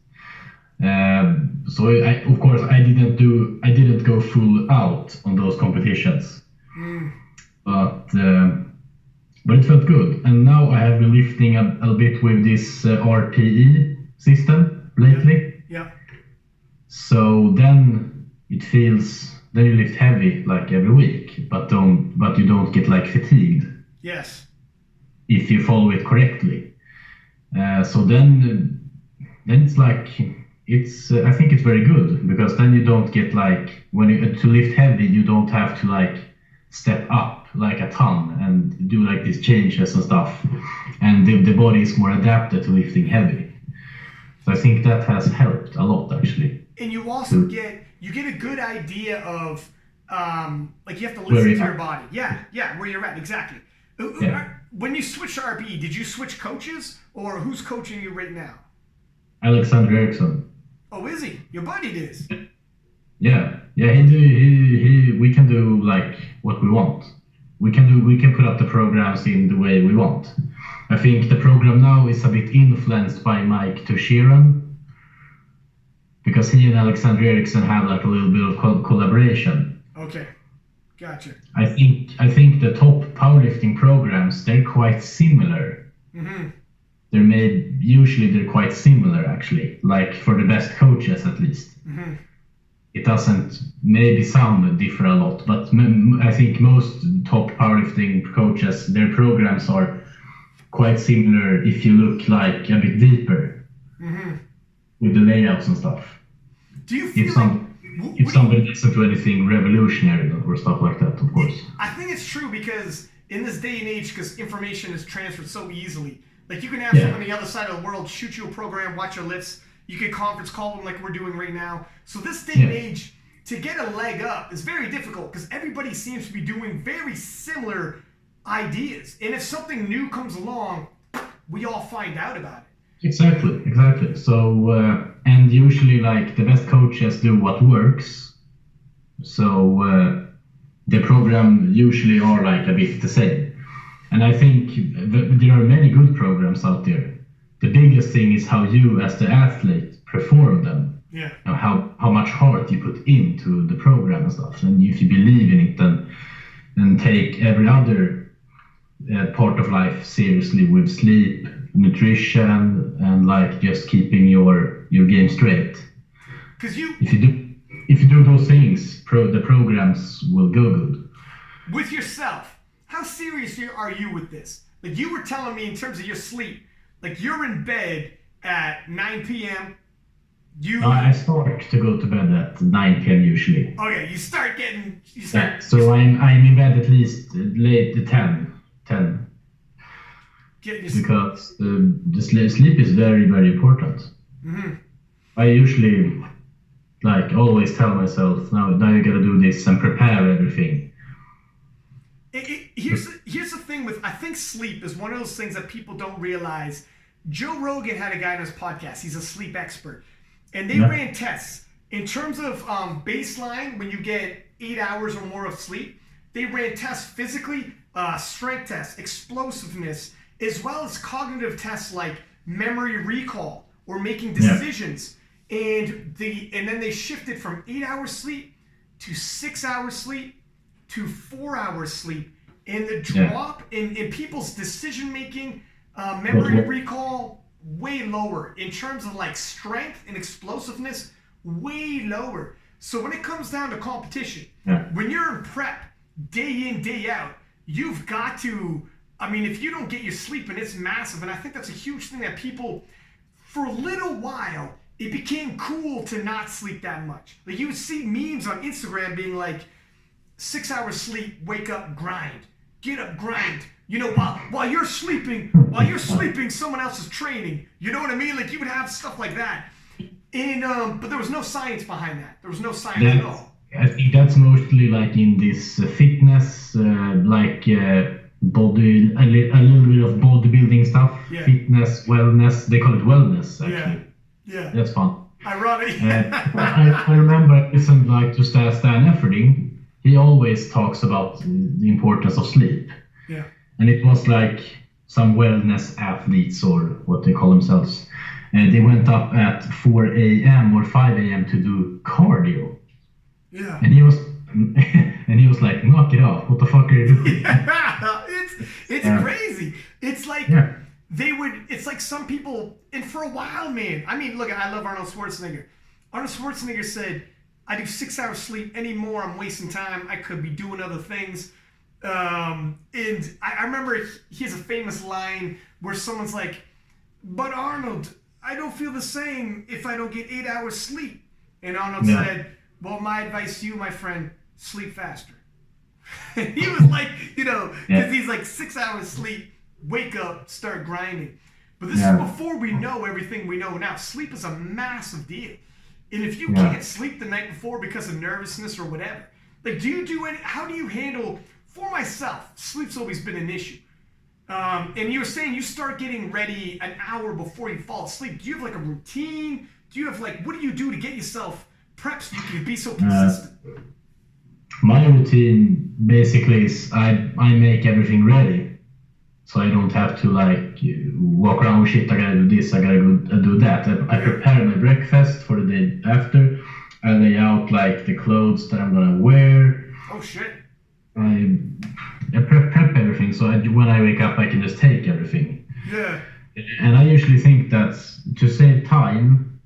So of course I didn't go full out on those competitions. But it felt good. And now I have been lifting a bit with this RPE system lately. Yeah. So then it feels, then you lift heavy like every week, but you don't get like fatigued. Yes. If you follow it correctly. So then it's like, I think it's very good, because then you don't get like, to lift heavy, you don't have to like step up like a ton and do like these changes and stuff. And the body is more adapted to lifting heavy. So I think that has helped a lot, actually. And you also get a good idea of, like you have to listen to your body. Yeah, where you're at, exactly. Yeah. When you switch to RPE, did you switch coaches, or who's coaching you right now? Alexander Eriksson. Oh, is he? Your buddy is. Yeah. We can do like what we want. We can put up the programs in the way we want. I think the program now is a bit influenced by Mike Toshiran, because he and Alexander Eriksson have like a little bit of collaboration. Okay. Gotcha. I think the top powerlifting programs, they're quite similar. Mm-hmm. They're quite similar, actually, like for the best coaches at least. Mm-hmm. It doesn't, maybe some differ a lot, but I think most top powerlifting coaches, their programs are quite similar if you look like a bit deeper with the layouts and stuff. Do you feel if somebody doesn't do anything revolutionary or stuff like that, of course. I think it's true, because in this day and age, because information is transferred so easily, like you can have someone on the other side of the world shoot you a program, watch your lifts, you can conference call them like we're doing right now. So this day and age, to get a leg up is very difficult, because everybody seems to be doing very similar ideas. And if something new comes along, we all find out about it. Exactly. So, and usually like the best coaches do what works. So the program usually are like a bit the same. And I think there are many good programs out there. The biggest thing is how you as the athlete perform them. Yeah. How much heart you put into the program and stuff. And if you believe in it, then take every other part of life seriously with sleep, nutrition, and like just keeping your game straight. Because if you do those things, the programs will go good. With yourself, how serious are you with this? Like you were telling me in terms of your sleep, like you're in bed at 9 p.m. I start to go to bed at 9 p.m. usually. Okay, you start. So I'm in bed at least late 10. Because the sleep is very, very important. Mm-hmm. I usually always tell myself, now you gotta do this and prepare everything. Here's the thing with, I think sleep is one of those things that people don't realize. Joe Rogan had a guy on his podcast. He's a sleep expert. And they ran tests. In terms of baseline, when you get 8 hours or more of sleep, they ran tests physically, strength tests, explosiveness, as well as cognitive tests like memory recall or making decisions. Yeah. And then they shifted from 8 hours sleep to 6 hours sleep to 4 hours sleep. And the drop in people's decision making, memory recall, way lower. In terms of like strength and explosiveness, way lower. So when it comes down to competition, when you're in prep day in, day out, you've got to, I mean, if you don't get your sleep, and it's massive, and I think that's a huge thing that people, for a little while, it became cool to not sleep that much. Like you would see memes on Instagram being like, 6 hours sleep, wake up, grind. Get up, grind. You know, while you're sleeping, someone else is training. You know what I mean? Like you would have stuff like that. And but there was no science behind that. There was no science at all. I think that's mostly like in this fitness, body, a little bit of bodybuilding stuff. Yeah. Fitness, wellness. They call it wellness actually. Yeah. That's fun. Ironic. I remember I listened to Stan Efferding. He always talks about the importance of sleep. Yeah. And it was like some wellness athletes or what they call themselves. And they went up at 4 a.m. or 5 a.m. to do cardio. Yeah. And he was like, knock it off. What the fuck are you doing? Yeah. It's crazy. It's like it's like some people, and for a while, man, I mean, look, I love Arnold Schwarzenegger. Arnold Schwarzenegger said, I do 6 hours sleep anymore, I'm wasting time. I could be doing other things. And I remember he has a famous line where someone's like, but Arnold, I don't feel the same if I don't get 8 hours sleep. And Arnold said, well, my advice to you, my friend, sleep faster. He was like, because he's like 6 hours sleep, wake up, start grinding. But this is before we know everything we know now. Sleep is a massive deal. And if you can't sleep the night before because of nervousness or whatever, like, how do you handle, for myself, sleep's always been an issue. And you were saying you start getting ready an hour before you fall asleep. Do you have like a routine? Do you have like, what do you do to get yourself prepped so you can be so consistent? My routine basically is I make everything ready. So I don't have to like walk around, shit, I gotta do this, I gotta go do that. I prepare my breakfast for the day after. I lay out like the clothes that I'm gonna wear. Oh shit. I prep everything, so when I wake up I can just take everything. Yeah. And I usually think that's to save time,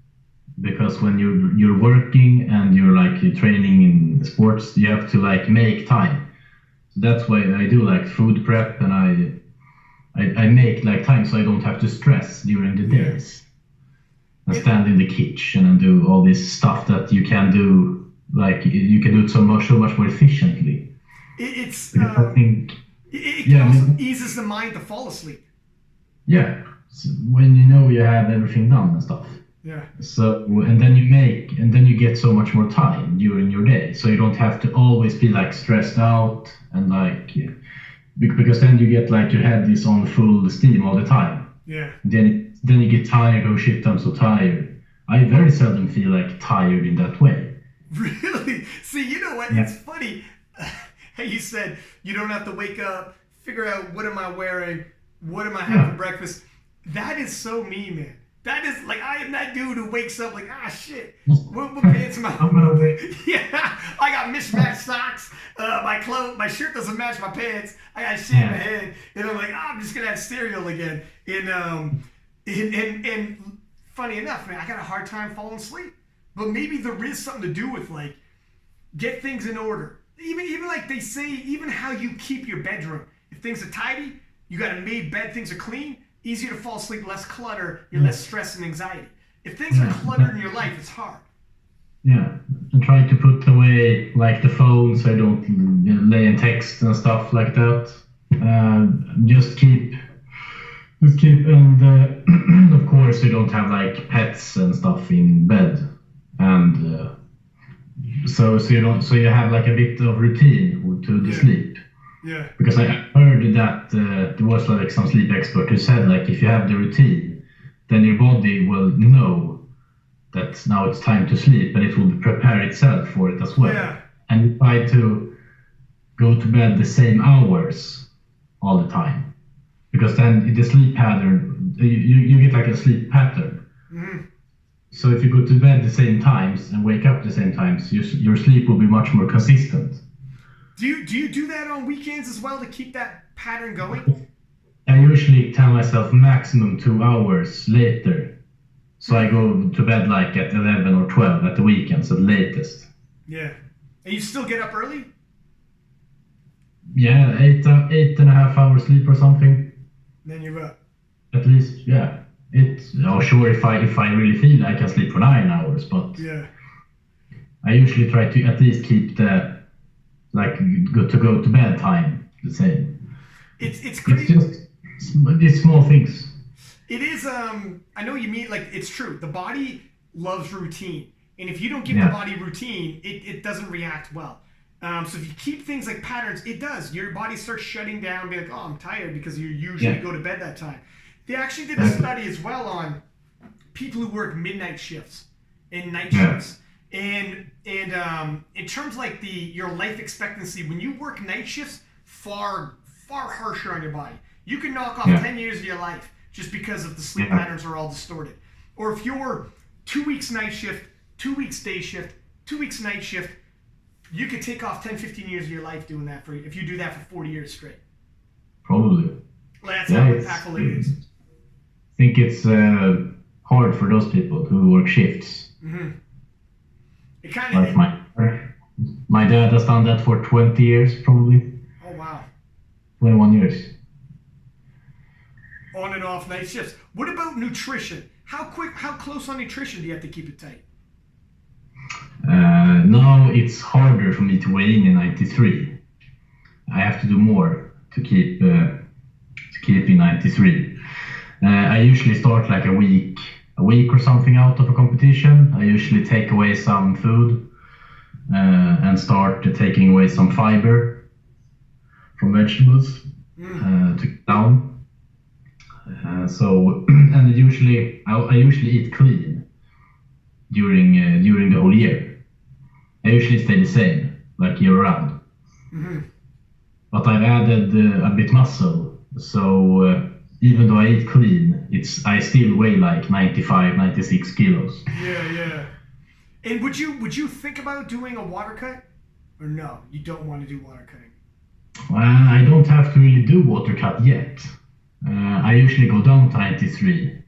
because when you're working and you're training in sports, you have to like make time. So that's why I do like food prep, and I make like time so I don't have to stress during the days. And stand in the kitchen and do all this stuff that you can do, like you can do it so much more efficiently. It also eases the mind to fall asleep. Yeah, so when you have everything done and stuff. Yeah. So and then you get so much more time during your day, so you don't have to always be like stressed out and like. Because then you get like your head is on full steam all the time. Yeah. Then you get tired. Oh shit, I'm so tired. I very seldom feel like tired in that way. Really? See, you know what? Yeah. It's funny. You said you don't have to wake up, figure out what am I wearing, what am I having for breakfast. That is so me, man. That is like I am that dude who wakes up like shit. What pants am I? I'm gonna wait. Yeah, I got mismatched socks. My shirt doesn't match my pants. I got shit in my head, and I'm like, I'm just gonna have cereal again. And funny enough, man, I got a hard time falling asleep. But maybe there is something to do with like get things in order. Even like they say, even how you keep your bedroom. If things are tidy, you got a made bed, things are clean. Easier to fall asleep, less clutter, you're less stress and anxiety. If things are cluttered in your life, it's hard. Yeah, and try to put away like the phone so I don't lay in text and stuff like that. Just keep, and of course you don't have like pets and stuff in bed, and so you have like a bit of routine to the sleep. Yeah. Because I heard that there was like some sleep expert who said like if you have the routine, then your body will know that now it's time to sleep and it will prepare itself for it as well. Yeah. And you try to go to bed the same hours all the time. Because then the sleep pattern, you get like a sleep pattern. Mm-hmm. So if you go to bed the same times and wake up the same times, your sleep will be much more consistent. Do you do that on weekends as well to keep that pattern going? I usually tell myself maximum 2 hours later. So I go to bed like at 11 or 12 at the weekends at the latest. Yeah. And you still get up early? Yeah, 8.5 hours sleep or something. Then you're up. At least, yeah. Sure, if I really feel I can sleep for 9 hours, but yeah. I usually try to at least keep the go to bed time the same. It's crazy. It's just these small things. It is. I know you mean like it's true. The body loves routine, and if you don't give the body routine, it doesn't react well. So if you keep things like patterns, it does. Your body starts shutting down, being like, "Oh, I'm tired," because you usually go to bed that time. They actually did a study as well on people who work midnight shifts and night shifts. And in terms like your life expectancy, when you work night shifts, far harsher on your body. You can knock off 10 years of your life just because of the sleep patterns are all distorted. Or if you're 2 weeks night shift, 2 weeks day shift, 2 weeks night shift, you could take off 10, 15 years of your life doing that if you do that for 40 years straight. Probably. That's how impactful it is. I think it's hard for those people who work shifts. Mm-hmm. It kind of like my dad has done that for 20 years probably. Oh wow. 21 years. On and off night shifts. What about nutrition? How close on nutrition do you have to keep it tight? Now it's harder for me to weigh in 93. I have to do more to keep in 93. I usually start like a week or something out of a competition. I usually take away some food and start taking away some fiber from vegetables to get down. And I usually eat clean during the whole year. I usually stay the same, like year round. Mm-hmm. But I've added a bit muscle, so even though I eat clean, I still weigh like 95, 96 kilos. Yeah. And would you think about doing a water cut, or no? You don't want to do water cutting. I don't have to really do water cut yet. I usually go down to 93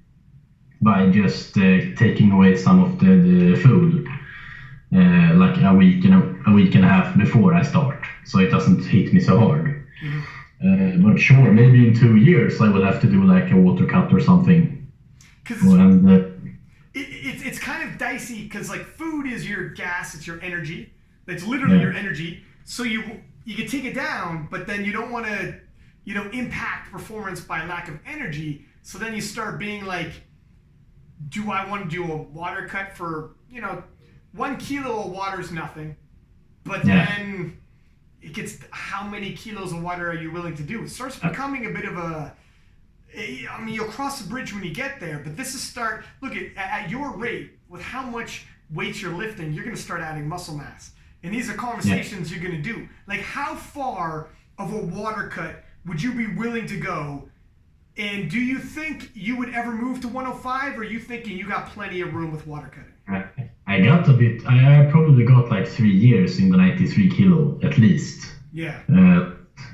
by just taking away some of the food, like a week and a half before I start, so it doesn't hit me so hard. Mm-hmm. But sure, maybe in 2 years I will have to do like a water cut or something. Because it's kind of dicey because like food is your gas, it's your energy. It's literally your energy. So you can take it down, but then you don't want to impact performance by lack of energy. So then you start being like, do I want to do a water cut for 1 kilo of water is nothing, but then it gets how many kilos of water are you willing to do? It starts becoming a bit of you'll cross the bridge when you get there, but this is look at your rate with how much weight you're lifting, you're going to start adding muscle mass. And these are conversations you're going to do. Like how far of a water cut would you be willing to go And do you think you would ever move to 105, or are you thinking you got plenty of room with water cutting? I got a bit. I probably got like 3 years in the 93 kilo at least. Yeah.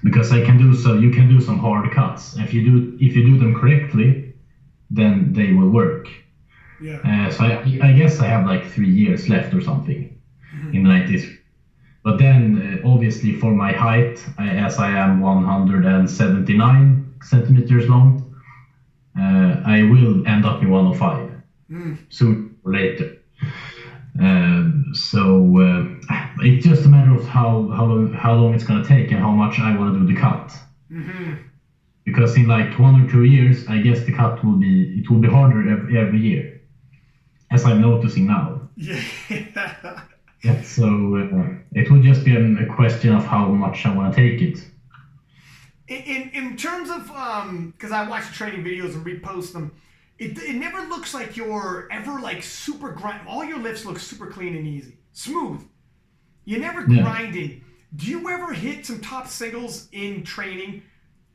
Because I can do so. You can do some hard cuts. If you do them correctly, then they will work. Yeah. So I guess I have like 3 years left or something in the 93. But then obviously for my height, as I am 179 centimeters long, I will end up in 105 sooner or later. So it's just a matter of how long it's gonna take and how much I want to do the cut. Because in like 1 or 2 years, I guess the cut will be harder every year, as I'm noticing now. Yeah. Yeah, so it will just be a question of how much I want to take it. In terms of, because I watch training videos and repost them, it never looks like you're ever like super grind. All your lifts look super clean and easy, smooth. You're never grinding. Do you ever hit some top singles in training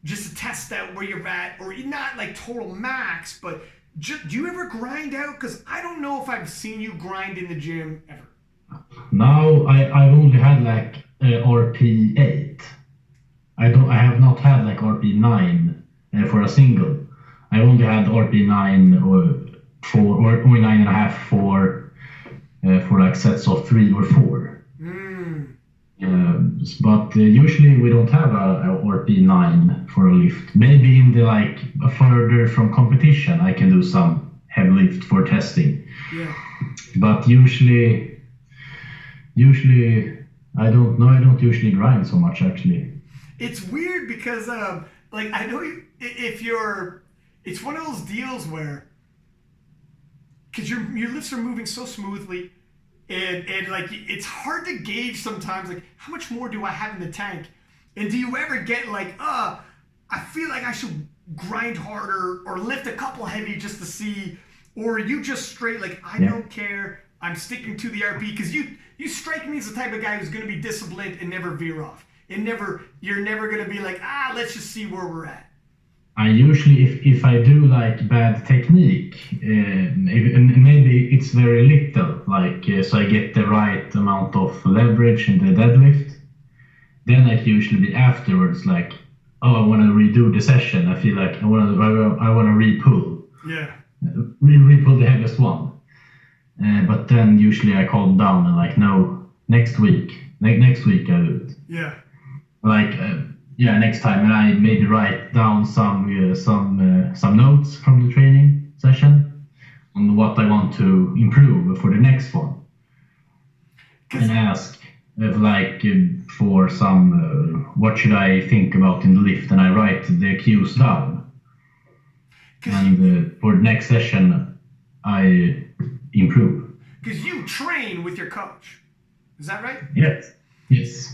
just to test out where you're at, or not like total max, but do you ever grind out? Because I don't know if I've seen you grind in the gym ever. Now I've only had like RP8. I have not had like RP9 for a single. I only had RP9 or 9.5 for like sets of 3 or 4. But usually we don't have a RP9 for a lift. Maybe in the like further from competition I can do some heavy lift for testing. Yeah. But usually I don't know. I don't usually grind so much actually. It's weird because like I know it's one of those deals where because your lifts are moving so smoothly and like it's hard to gauge sometimes like how much more do I have in the tank, and do you ever get like I feel like I should grind harder or lift a couple heavy just to see, or are you just straight like I don't care, I'm sticking to the RP? Because you strike me as the type of guy who's going to be disciplined and never veer off. And you're never going to be like, let's just see where we're at. I usually, if I do like bad technique, and maybe it's very little, like so I get the right amount of leverage in the deadlift, then I usually be afterwards like, I want to redo the session. I feel like I want to re-pull. Yeah. Re-pull the heaviest one. But then usually I calm down and like, no, next week I do it. Yeah. Like next time, and I maybe write down some notes from the training session on what I want to improve for the next one, and ask if like for some what should I think about in the lift, and I write the cues down, and for the next session I improve. Because you train with your coach, is that right? Yes.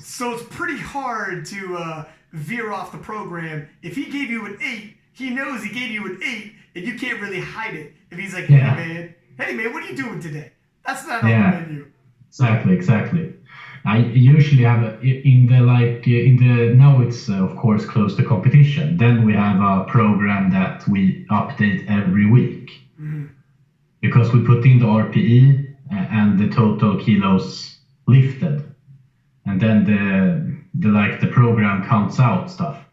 So it's pretty hard to veer off the program. If he gave you an 8, he knows he gave you an 8, and you can't really hide it. If he's like, hey man, what are you doing today? That's not on the menu. Exactly. I usually have now it's of course close to competition. Then we have a program that we update every week because we put in the RPE and the total kilos lifted. And then the program counts out stuff,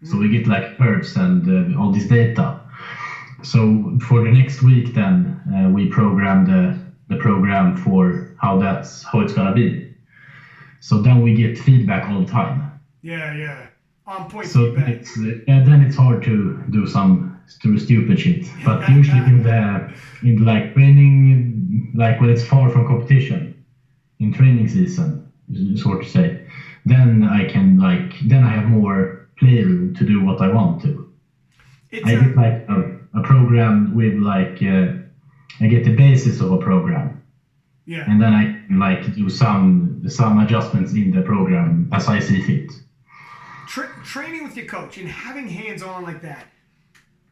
so we get like hertz and all this data. So for the next week, then we program the program for how it's gonna be. So then we get feedback all the time. Yeah, on point. So feedback. Then it's hard to do some stupid shit. But usually in the like training, like when it's far from competition, in training season. Sort to say, then I have more playroom to do what I want to. I get like a program with like I get the basis of a program, and then I can like do some adjustments in the program as I see fit. Training with your coach and having hands-on like that,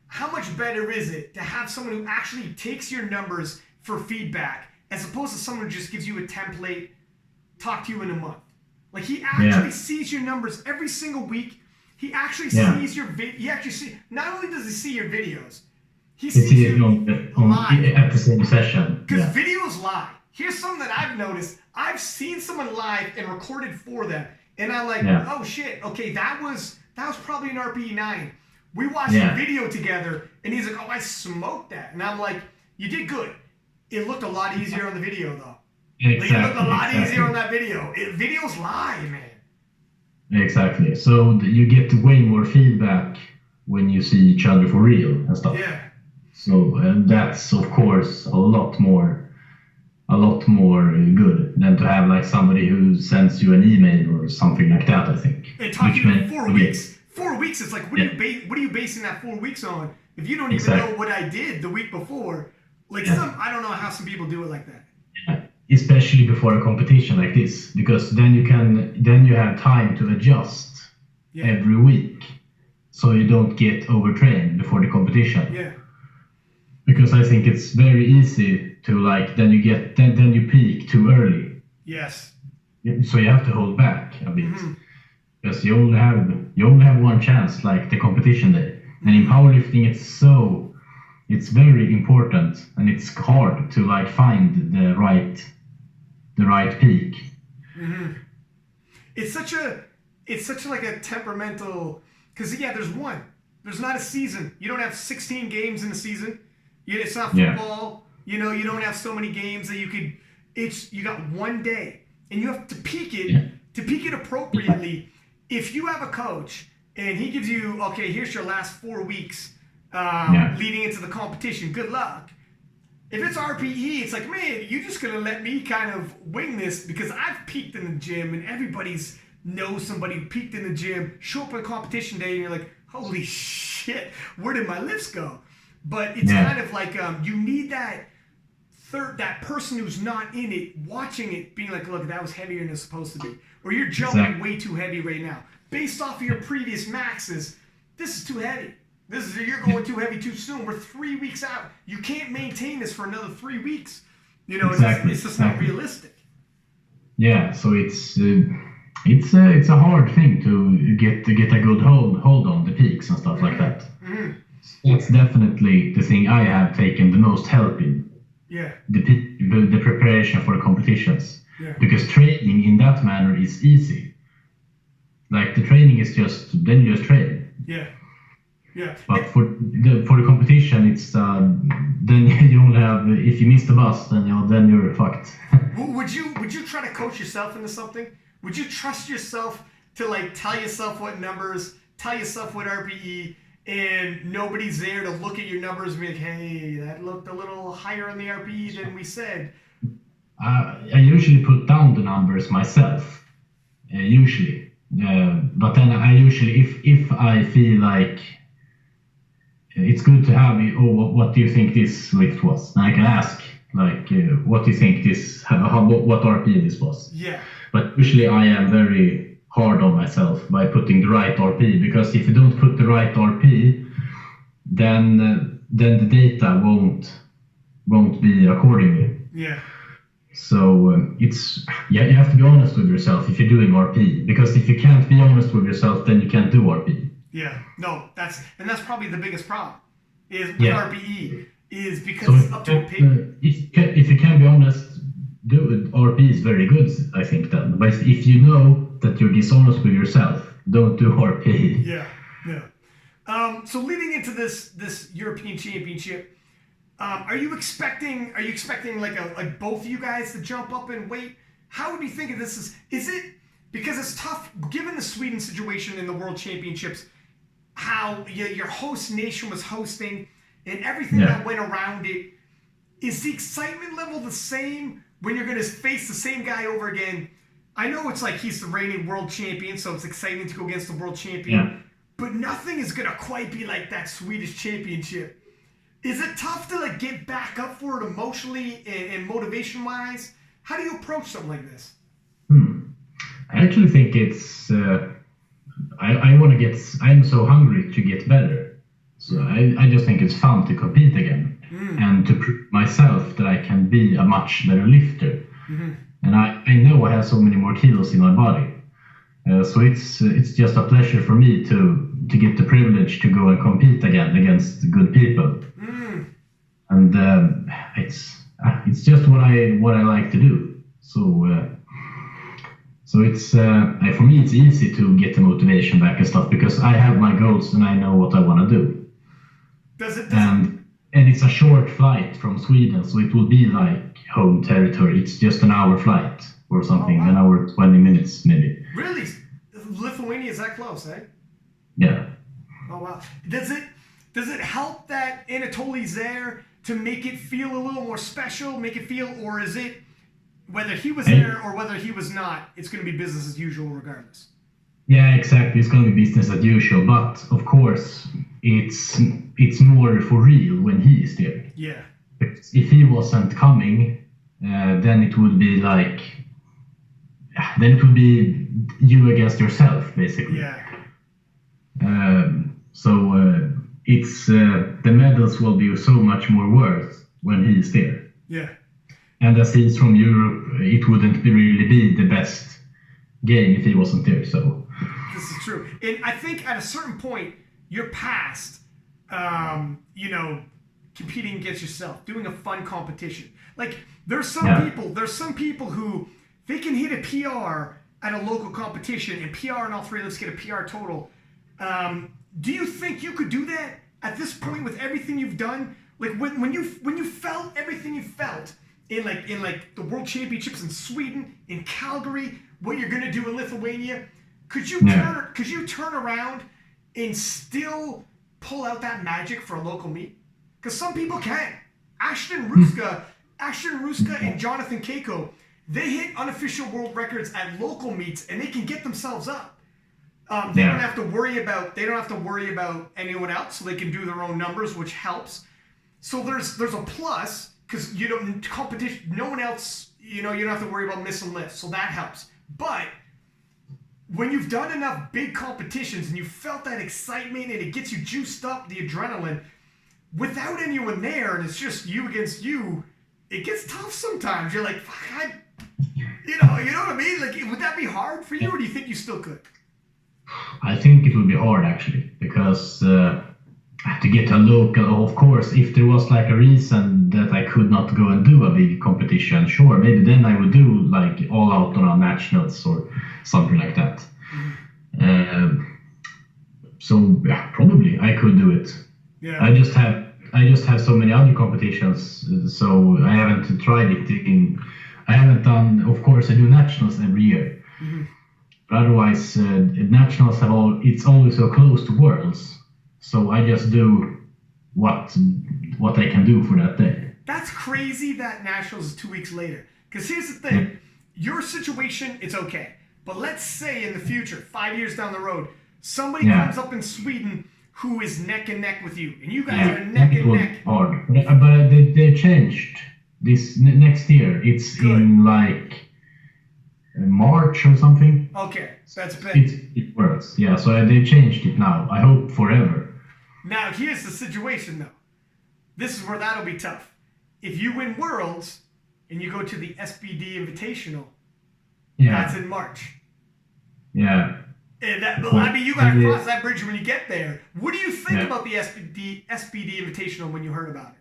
how much better is it to have someone who actually takes your numbers for feedback as opposed to someone who just gives you a template, talk to you in a month? Like he actually sees your numbers every single week. He actually Yeah. sees your he actually see. Not only does he see your videos, he It's sees you live. at the same session. Because Yeah. videos lie. Here's something that I've noticed. I've seen someone live and recorded for them, and I'm like, Yeah. oh shit, okay, that was probably an RPE 9. We watched Yeah. a video together, and he's like, oh, I smoked that, and I'm like, you did good. It looked a lot easier on the video though. Exactly. Like, it looked a lot easier on that video. Videos lie, man. Exactly. So you get way more feedback when you see each other for real and stuff. Yeah. So that's of course a lot more good than to have like somebody who sends you an email or something like that. I think. And talking about 4 weeks. 4 weeks. It's like, what are you basing that 4 weeks on? If you don't even know what I did the week before, like I don't know how some people do it like that. Yeah. Especially before a competition like this, because then you have time to adjust every week, so you don't get overtrained before the competition. Yeah. Because I think it's very easy to like then you peak too early. Yes. So you have to hold back a bit, because you only have one chance, like the competition day. And in powerlifting, it's very important, and it's hard to like find the right peak. Mm-hmm. It's such like a temperamental, because there's not a season. You don't have 16 games in a season. It's not football. You know, you don't have so many games that you could. You got one day, and you have to peak it appropriately. If you have a coach and he gives you, okay, here's your last 4 weeks leading into the competition, good luck. If it's RPE, it's like, man, you're just going to let me kind of wing this because I've peaked in the gym and everybody's knows somebody who peaked in the gym, show up on competition day and you're like, holy shit, where did my lifts go? But it's kind of like you need that person who's not in it, watching it, being like, look, that was heavier than it's supposed to be. Or you're jumping way too heavy right now. Based off of your previous maxes, this is too heavy. You're going too heavy too soon. We're 3 weeks out. You can't maintain this for another 3 weeks. You know, it's just not realistic. Yeah, so it's a hard thing to get a good hold on the peaks and stuff like that. Mm-hmm. It's definitely the thing I have taken the most help in. Yeah. The preparation for the competitions. Yeah. Because training in that manner is easy. Like the training is then you just train. Yeah. Yeah. But for the competition, it's then you only have, if you miss the bus, then you're fucked. Would you try to coach yourself into something? Would you trust yourself to like tell yourself what numbers, tell yourself what RPE, and nobody's there to look at your numbers and be like, hey, that looked a little higher on the RPE than we said? I usually put down the numbers myself, usually. But then I usually, if I feel like it's good to have, what do you think this lift was? And I can ask, like, what do you think what RP this was? Yeah. But usually I am very hard on myself by putting the right RP, because if you don't put the right RP, then the data won't be accordingly. Yeah. So you have to be honest with yourself if you're doing RP, because if you can't be honest with yourself, then you can't do RP. Yeah, no, that's probably the biggest problem is with RPE is because so it's up to opinion. If you can be honest, do it. RP is very good, I think, then. But if you know that you're dishonest with yourself, don't do RP. Yeah. So leading into this European Championship, are you expecting like both of you guys to jump up in weight? How do you think of this? Is it because it's tough given the Sweden situation in the World Championships? How your host nation was hosting and everything that went around it. Is the excitement level the same when you're going to face the same guy over again? I know it's like he's the reigning world champion, so it's exciting to go against the world champion, but nothing is going to quite be like that Swedish championship. Is it tough to like get back up for it emotionally and motivation-wise? How do you approach something like this? I actually think it's... I'm so hungry to get better. So I just think it's fun to compete again and to prove myself that I can be a much better lifter. And I know I have so many more kilos in my body. So it's just a pleasure for me to get the privilege to go and compete again against good people, and it's just what I like to do. So it's for me it's easy to get the motivation back and stuff because I have my goals and I know what I want to do. And it's a short flight from Sweden, so it will be like home territory. It's just an hour flight or something, an hour 20 minutes maybe. Really? Lithuania is that close, eh? Yeah. Oh wow. Does it help that Anatoly's there to make it feel a little more special, make it feel, or is it whether he was there or whether he was not, it's going to be business as usual regardless? Yeah, exactly. It's going to be business as usual, but of course it's more for real when he is there. Yeah. If he wasn't coming, then it would be like, then it would be you against yourself, basically. Yeah. It's the medals will be so much more worth when he is there. Yeah. And as he's from Europe, it wouldn't really be the best game if he wasn't there. So this is true, and I think at a certain point you're past, competing against yourself, doing a fun competition. Like there's some people who they can hit a PR at a local competition and PR and all three of us get a PR total. Do you think you could do that at this point with everything you've done? Like when you felt everything you felt in the World Championships in Sweden, in Calgary, what you're gonna do in Lithuania, could you turn around and still pull out that magic for a local meet? Because some people can. Ashton Ruska and Jonathan Keiko, they hit unofficial world records at local meets and they can get themselves up. They don't have to worry about anyone else, so they can do their own numbers, which helps. So there's a plus because you don't competition. No one else, you don't have to worry about missing lifts, so that helps. But when you've done enough big competitions and you felt that excitement and it gets you juiced up, the adrenaline, without anyone there and it's just you against you, it gets tough sometimes. You're like, fuck, you know what I mean? Like, would that be hard for you, or do you think you still could? I think it would be hard actually, because to get a local, of course, if there was like a reason that I could not go and do a big competition, sure, maybe then I would do like all out on a nationals or something like that. So yeah, probably I could do it. Yeah. I just have so many other competitions, so I haven't tried it I haven't done, of course I do nationals every year. Mm-hmm. But otherwise nationals it's always so close to worlds. So I just do what I can do for that day. That's crazy that nationals is 2 weeks later. Because here's the thing, your situation, it's okay. But let's say in the future, 5 years down the road, somebody comes up in Sweden who is neck and neck with you, and you guys are neck and neck. Hard. But they changed this next year. It's good. In like March or something. Okay, that's big. It works. Yeah, so they changed it now. I hope forever. Now, here's the situation, though. This is where that'll be tough. If you win Worlds and you go to the SBD Invitational, that's in March. Yeah. And you got to cross that bridge when you get there. What do you think about the SBD Invitational when you heard about it?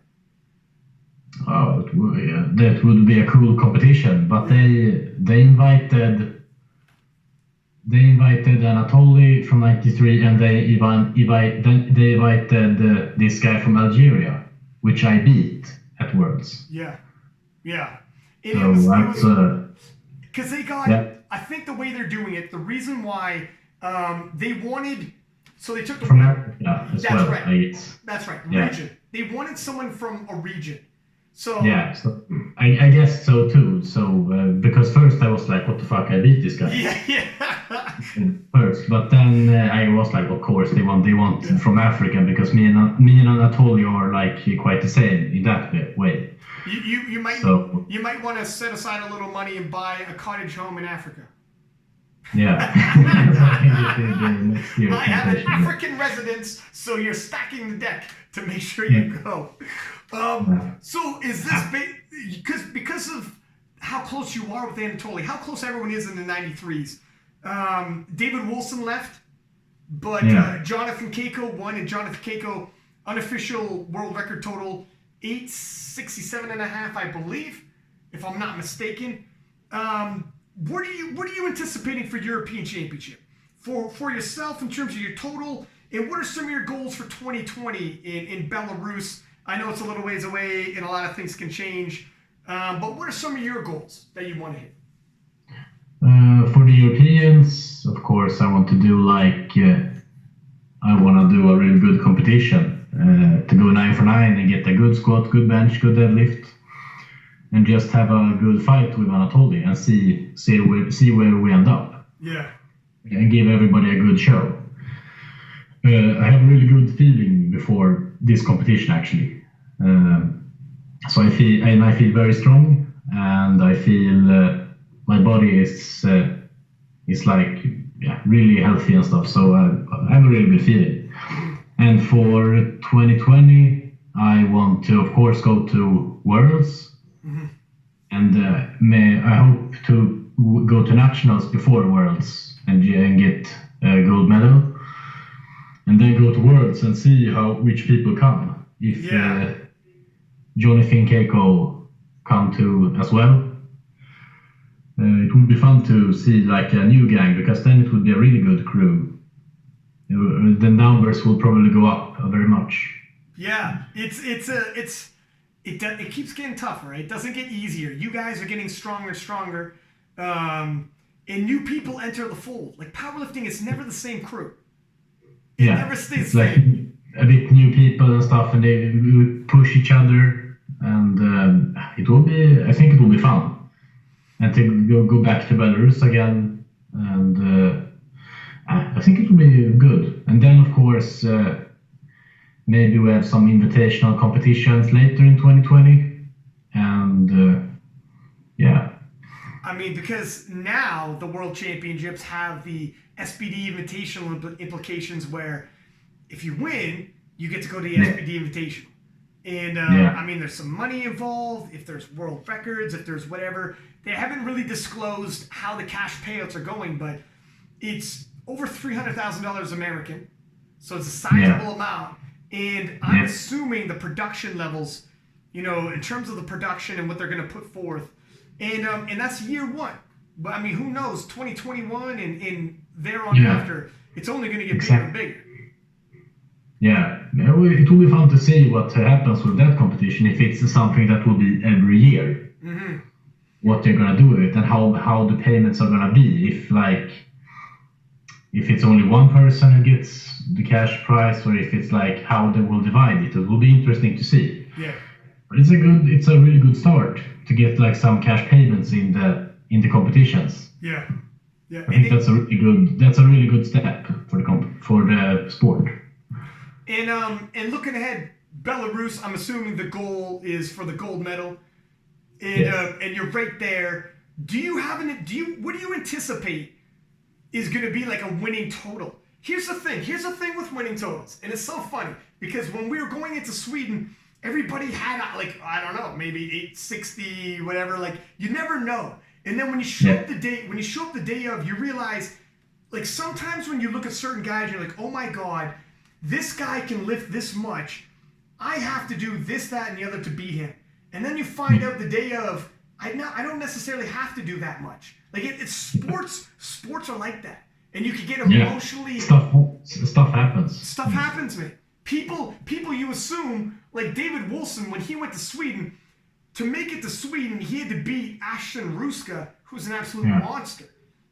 Oh, that would be a cool competition, but they invited Anatoly from '93, and they invited this guy from Algeria, which I beat at Worlds. Yeah. And because they got. I think the way they're doing it, the reason why they wanted, so they took the from Africa as well. Right. That's right. Yeah. Region. They wanted someone from a region. So yeah, so I guess so too. So because first I was like, what the fuck, I beat this guy. Yeah. First, but then I was like, of course they want from Africa, because me and Anatoly are like quite the same in that way. You might want to set aside a little money and buy a cottage home in Africa. Yeah. I have an African residence, so you're stacking the deck to make sure you go. So is this because of how close you are with Anatoly, how close everyone is in the 93s? David Wilson left, but Jonathan Keiko won, and Jonathan Keiko, unofficial world record total, 867.5, I believe, if I'm not mistaken. What are you anticipating for European Championship? For yourself in terms of your total, and what are some of your goals for 2020 in Belarus? I know it's a little ways away and a lot of things can change, but what are some of your goals that you want to hit? For the Europeans, of course, I want to do I want to do a really good competition, to go 9 for 9 and get a good squat, good bench, good deadlift, and just have a good fight with Anatoly and see where we end up. Yeah. And give everybody a good show. I have a really good feeling before this competition, actually. So I feel very strong, and I feel my body is really healthy and stuff. So I have a really good feeling. And for 2020, I want to, of course, go to Worlds, and I hope to go to Nationals before Worlds and get a gold medal, and then go to Worlds and see which people come. If Jonathan Keiko come to as well, it would be fun to see like a new gang, because then it would be a really good crew. The numbers will probably go up very much. Yeah, it keeps getting tougher, right? It doesn't get easier. You guys are getting stronger. And new people enter the fold. Like, powerlifting is never the same crew. It never stays the same. Like a bit new people and stuff, and they push each other, and I think it will be fun. And to go back to Belarus again, and I think it will be good. And then, of course, maybe we have some invitational competitions later in 2020, and I mean, because now the World Championships have the SBD Invitational implications, where if you win, you get to go to the SBD Invitational. And, I mean, there's some money involved, if there's world records, if there's whatever. They haven't really disclosed how the cash payouts are going, but it's over $300,000 American, so it's a sizable amount. And I'm assuming the production levels, in terms of the production and what they're going to put forth, and that's year one. But I mean, who knows? 2021 and there on after, it's only going to get bigger and bigger. Yeah, it will be fun to see what happens with that competition, if it's something that will be every year. Mm-hmm. What they're going to do with it, and how the payments are going to be. If it's only one person who gets the cash prize, or if it's like how they will divide it. It will be interesting to see. Yeah. But it's a really good start to get like some cash payments in the competitions. Yeah. Yeah. I think that's a really good step for the sport. And looking ahead, Belarus, I'm assuming the goal is for the gold medal. And you're right there. What do you anticipate is going to be like a winning total? Here's the thing with winning totals, and it's so funny, because when we were going into Sweden, everybody had I don't know, maybe 860, whatever. Like, you never know. And then when you show up the day of, you realize, like, sometimes when you look at certain guys, you're like, oh my God, this guy can lift this much. I have to do this, that, and the other to beat him. And then you find out the day of, I don't necessarily have to do that much. Like, it's sports. Sports are like that, and you can get emotionally. Stuff happens. Stuff happens, man. People. You assume, like David Wilson, when he went to Sweden, to make it to Sweden, he had to beat Ashton Ruska, who's an absolute monster.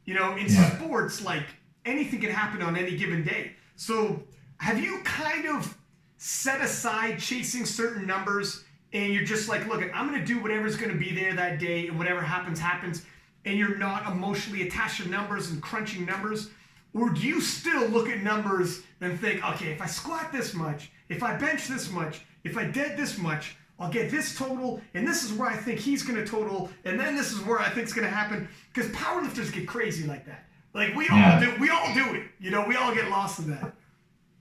In sports, like, anything can happen on any given day. So, have you kind of set aside chasing certain numbers? And you're just like, look, I'm going to do whatever's going to be there that day, and whatever happens, happens. And you're not emotionally attached to numbers and crunching numbers? Or do you still look at numbers and think, okay, if I squat this much, if I bench this much, if I dead this much, I'll get this total, and this is where I think he's going to total, and then this is where I think it's going to happen? Because powerlifters get crazy like that. Like, we all do it. We all get lost in that.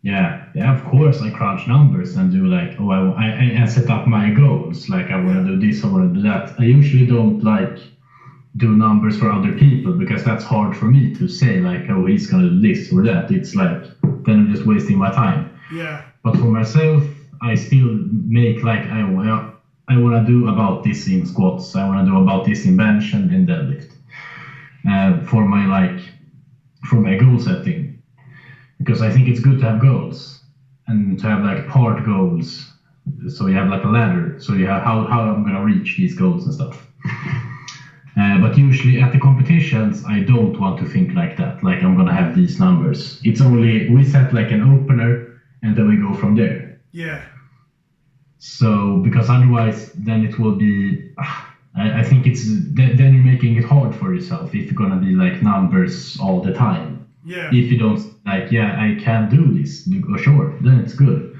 Yeah, of course I crunch numbers and do like, I set up my goals. Like, I want to do this, I want to do that. I usually don't like do numbers for other people, because that's hard for me to say like, oh, he's gonna do this or that. It's like, then I'm just wasting my time. Yeah. But for myself, I still make like, I want to do about this in squats, I want to do about this in bench and in deadlift, for my goal setting, because I think it's good to have goals and to have like part goals, so you have like a ladder, so you have how I'm gonna reach these goals and stuff. But usually at the competitions, I don't want to think like that, like I'm gonna have these numbers. It's only, we set like an opener and then we go from there. Yeah. So, because otherwise then it will be, I think it's, then you're making it hard for yourself if you're gonna be like numbers all the time. Yeah. If you don't like, yeah, I can do this, sure, then it's good.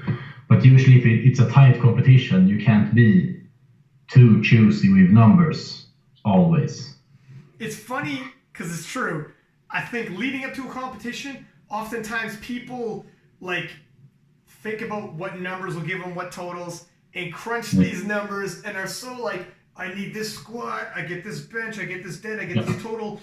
But usually if it's a tight competition, you can't be too choosy with numbers always. It's funny because it's true. I think leading up to a competition, oftentimes people like think about what numbers will give them what totals and crunch these numbers and are so like, I need this squat, I get this bench, I get this dead, I get this total.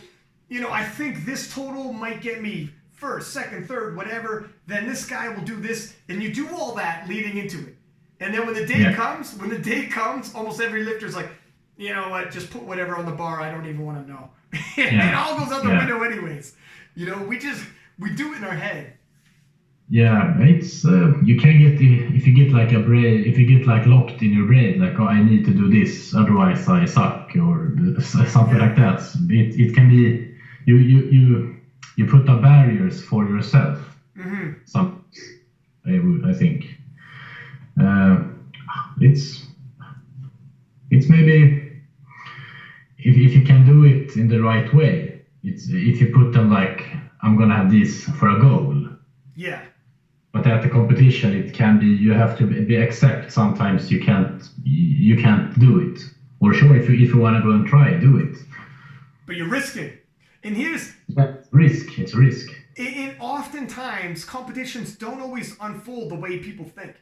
You know, I think this total might get me first, second, third, whatever. Then this guy will do this, and you do all that leading into it. And then when the day comes, almost every lifter's like, you know what, just put whatever on the bar, I don't even want to know. It all goes out the window anyways. You know, we do it in our head. Yeah, it's you can get if you get like a braid, if you get like locked in your braid, like, oh, I need to do this, otherwise I suck, or something like that. It can be you put up barriers for yourself. Mm-hmm. Some, I think it's maybe if you can do it in the right way. It's if you put them like, I'm gonna have this for a goal. Yeah. But at the competition, it can be, you have to be exact. Sometimes you can't do it. Or sure, if you want to go and try, do it. But you're risking. And here's risk. It's risk. And oftentimes competitions don't always unfold the way people think.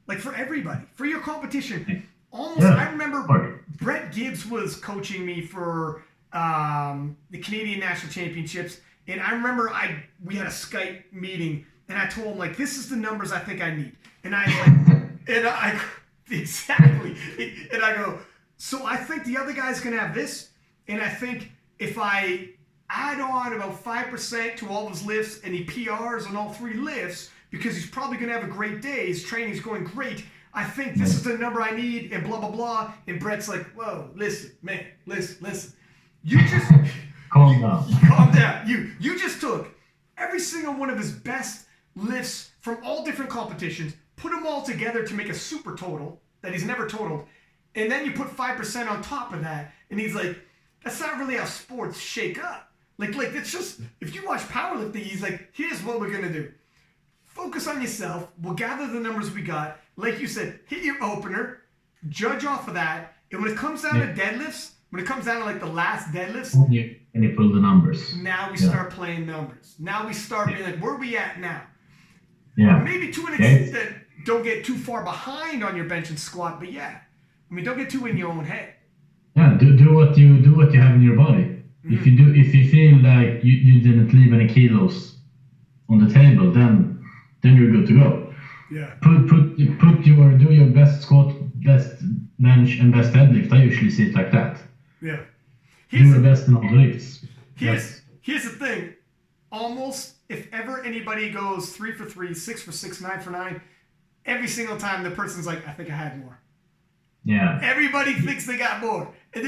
Like for everybody, for your competition, almost. I remember Brett Gibbs was coaching me for the Canadian National Championships, and I remember we had a Skype meeting. And I told him, like, this is the numbers I think I need. And exactly. And I go, so I think the other guy's going to have this. And I think if I add on about 5% to all his lifts and he PRs on all 3 lifts, because he's probably going to have a great day, his training's going great, I think this is the number I need, and blah, blah, blah. And Brett's like, whoa, listen, man, listen. You just... Calm down. Calm down. You just took every single one of his best lifts from all different competitions, put them all together to make a super total that he's never totaled, and then you put 5% on top of that, and he's like, that's not really how sports shake up. Like it's just, if you watch powerlifting, he's like, here's what we're gonna do. Focus on yourself, we'll gather the numbers we got, like you said, hit your opener, judge off of that, and when it comes down to deadlifts, when it comes down to like the last deadlifts, and you pull the numbers. Now we start playing numbers. Now we start being like, where are we at now? Yeah. Maybe to an extent, don't get too far behind on your bench and squat, but I mean, don't get too in your own head. Yeah, do what you have in your body. Mm-hmm. If you feel like you didn't leave any kilos on the table, then you're good to go. Yeah. Do your best squat, best bench, and best deadlift. I usually see it like that. Yeah. Do your best in all the lifts. Here's the thing. Almost, if ever anybody goes 3 for 3, 6 for 6, 9 for 9, every single time the person's like, I think I had more. Yeah. Everybody thinks they got more. And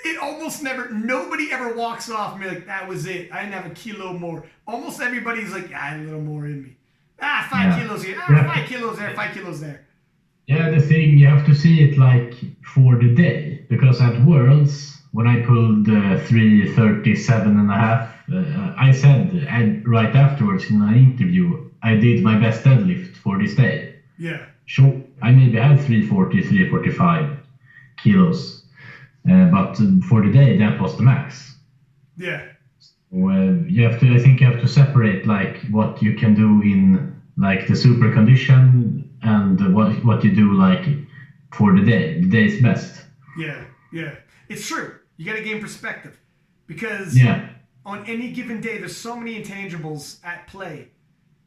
it almost never, nobody ever walks off and be like, that was it. I didn't have a kilo more. Almost everybody's like, I had a little more in me. 5 kilos here. 5 kilos there, 5 kilos there. Yeah, the thing, you have to see it like for the day. Because at Worlds, when I pulled 337.5, I said right afterwards in an interview, I did my best deadlift for this day. Yeah. Sure, I maybe had 340, 345 kilos, but for the day that was the max. Yeah. Well, I think you have to separate like what you can do in like the super condition and what you do like for the day. The day's best. Yeah. It's true. You got to gain perspective. because on any given day, there's so many intangibles at play.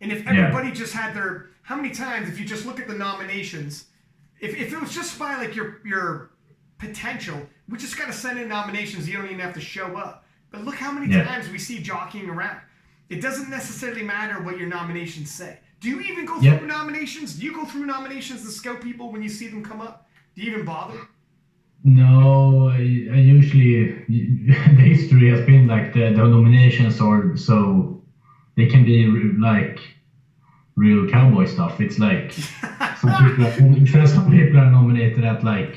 And if everybody just had how many times, if you just look at the nominations, if it was just by like your potential, we just got to send in nominations. You don't even have to show up. But look how many times we see jockeying around. It doesn't necessarily matter what your nominations say. Do you even go through nominations? Do you go through nominations to scout people when you see them come up? Do you even bother? No, I usually, the history has been like the nominations are so, they can be like real cowboy stuff. It's like some people are nominated at like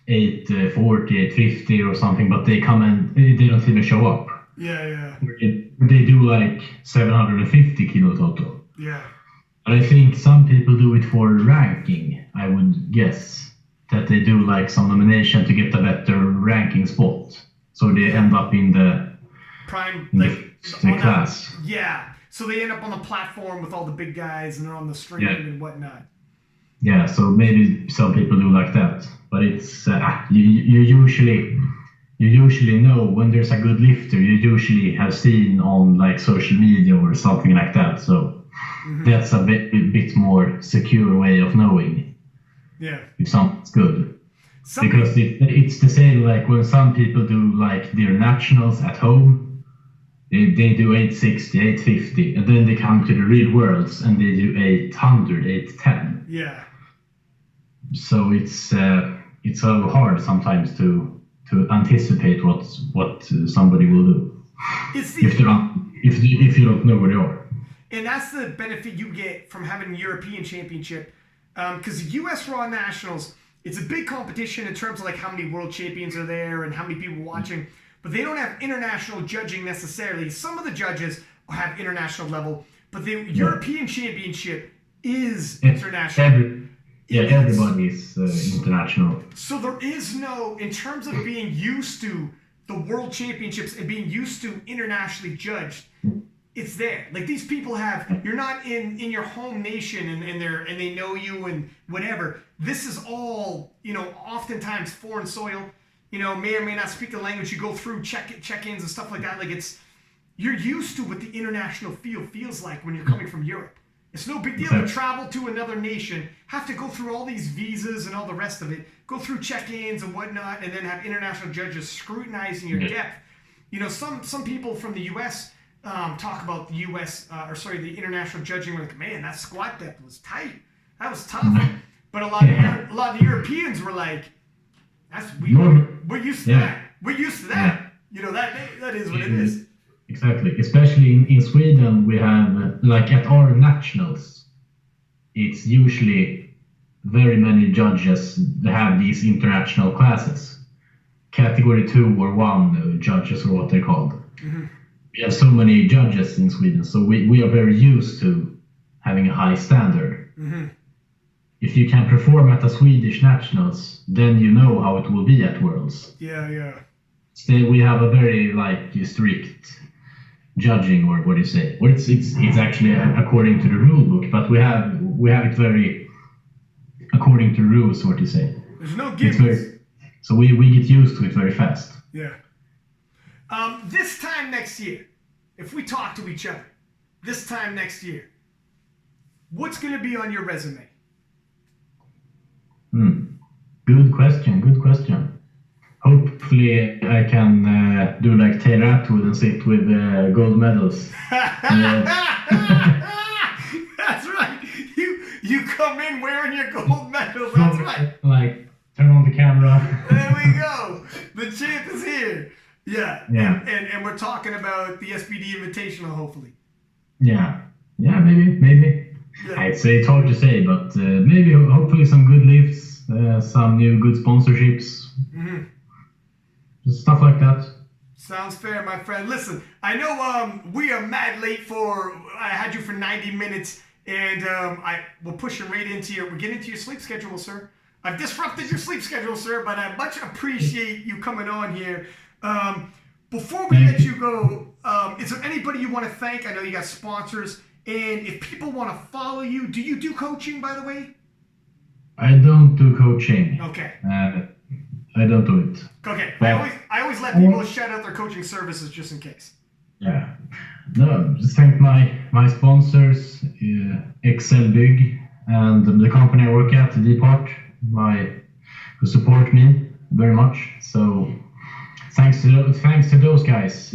840, 850 or something, but they come and they don't even show up. Yeah. They do like 750 kilo total. Yeah. But I think some people do it for ranking, I would guess. That they do like some nomination to get a better ranking spot. So they end up in the prime the class. Yeah. So they end up on the platform with all the big guys and they're on the stream and whatnot. Yeah, so maybe some people do like that. But it's you usually know when there's a good lifter, you usually have seen on like social media or something like that. So that's a bit more secure way of knowing. Yeah. If something's good. Because it's the same like when some people do like their nationals at home, they do 860, 850, and then they come to the real worlds and they do 800, 810. Yeah. So it's so hard sometimes to anticipate what somebody will do if you don't know where they are. And that's the benefit you get from having a European championship. Because U.S. Raw Nationals, it's a big competition in terms of like how many world champions are there and how many people watching, but they don't have international judging necessarily. Some of the judges have international level, but the European Championship is international. Everybody is international. So there is no, in terms of being used to the World Championships and being used to internationally judged, it's there. Like these people have, you're not in your home nation and they know you and whatever. This is all, oftentimes foreign soil, may or may not speak the language. You go through check-ins and stuff like that. Like you're used to what the international field feels like when you're coming from Europe. It's no big deal to travel to another nation, have to go through all these visas and all the rest of it, go through check-ins and whatnot, and then have international judges scrutinizing your depth. Some people from the U.S., talk about the the international judging. We're like, man, that squat depth was tight. That was tough. But a lot of the Europeans were like, we're used to that. We're used to that. That is what it is. Exactly. Especially in Sweden, we have like at our nationals, it's usually very many judges that have these international classes, category 2 or 1 judges or what they're called. Mm-hmm. We have so many judges in Sweden, so we are very used to having a high standard. Mm-hmm. If you can perform at the Swedish nationals, then you know how it will be at Worlds. Yeah. Still, we have a very strict judging, or what do you say? Or it's actually according to the rule book, but we have it very according to rules. What do you say? There's no gimmicks. So we get used to it very fast. Yeah. This time next year, if we talk to each other, this time next year, what's going to be on your resume? Good question. Hopefully I can do like Taylor Atwood and sit with gold medals. That's right. You come in wearing your gold medals. That's right. Like turn on the camera. There we go. The champ is here. Yeah. And we're talking about the SBD Invitational, hopefully. Yeah, maybe. Yeah. I'd say it's hard to say, but maybe, hopefully some good lifts, some new good sponsorships, stuff like that. Sounds fair, my friend. Listen, I know we are mad late I had you for 90 minutes, and we're pushing right we're getting into your sleep schedule, sir. I've disrupted your sleep schedule, sir, but I much appreciate you coming on here. Before we let you go, is there anybody you want to thank? I know you got sponsors, and if people want to follow you, do you do coaching, by the way? I don't do coaching. Okay. I don't do it. Okay, But I always let people shout out their coaching services just in case. yeah, no, just thank my sponsors, Excel Big, and the company I work at, Depart, who support me very much. So thanks to those guys.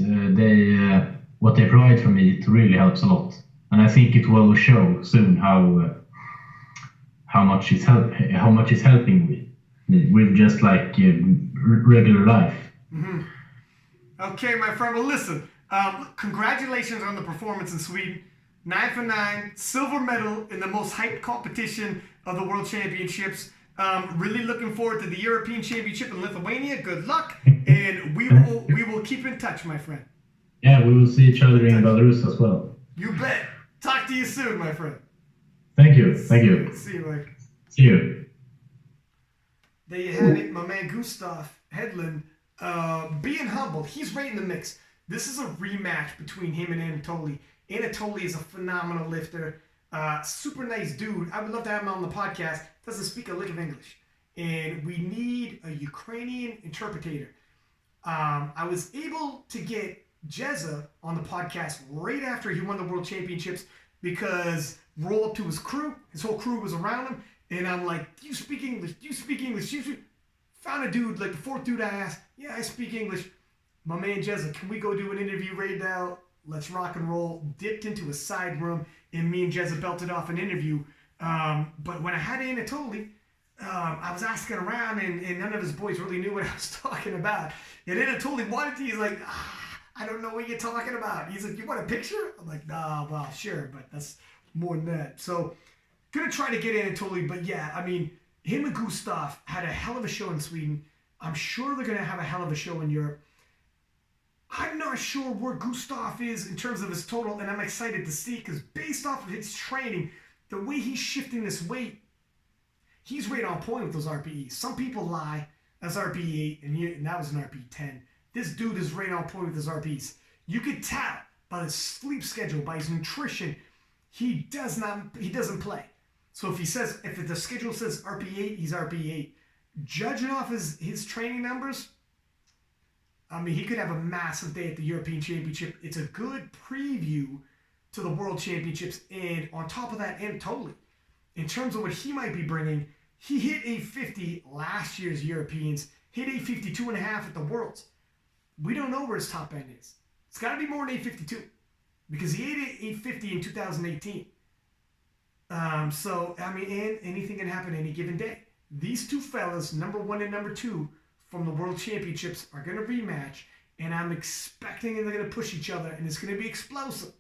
What they provide for me, it really helps a lot, and I think it will show soon how much it's helping me with just like regular life. Mm-hmm. Okay, my friend. Well, listen. Congratulations on the performance in Sweden. 9 for 9, silver medal in the most hyped competition of the World Championships. Really looking forward to the European Championship in Lithuania. Good luck, and we will keep in touch, my friend. Yeah, we will see each other in Belarus as well. You bet. Talk to you soon, my friend. Thank you. Thank you. See you, Mike. See you. There you have it, my man Gustav Hedlund. Being humble, he's right in the mix. This is a rematch between him and Anatoly. Anatoly is a phenomenal lifter, super nice dude. I would love to have him on the podcast. Doesn't speak a lick of English, and we need a Ukrainian interpreter. I was able to get Jezza on the podcast right after he won the World Championships because roll up to his crew. His whole crew was around him, and I'm like, "Do you speak English? Do you speak English?" Found a dude, like the fourth dude I asked, "Yeah, I speak English." My man Jezza, can we go do an interview right now? Let's rock and roll. Dipped into a side room, and me and Jezza belted off an interview. But when I had Anatoly, I was asking around, and none of his boys really knew what I was talking about. And Anatoly wanted to, he's like, I don't know what you're talking about. He's like, you want a picture? I'm like, nah, well, sure, but that's more than that. So, gonna try to get Anatoly, but yeah, I mean, him and Gustav had a hell of a show in Sweden. I'm sure they're gonna have a hell of a show in Europe. I'm not sure where Gustav is in terms of his total, and I'm excited to see, because based off of his training, the way he's shifting this weight, he's right on point with those RPEs. Some people lie. That's RPE 8, and that was an RPE 10. This dude is right on point with his RPEs. You could tell by his sleep schedule, by his nutrition, he doesn't play. So if the schedule says RPE 8, he's RPE 8. Judging off his training numbers, I mean, he could have a massive day at the European Championship. It's a good preview to the World Championships. And on top of that, Anatoly, in terms of what he might be bringing, he hit 850 last year's Europeans, hit 852.5 at the Worlds. We don't know where his top end is. It's got to be more than 852 because he hit 850 in 2018. So, I mean, and anything can happen any given day. These two fellas, number 1 and number 2, from the World Championships are going to rematch, and I'm expecting they're going to push each other, and it's going to be explosive.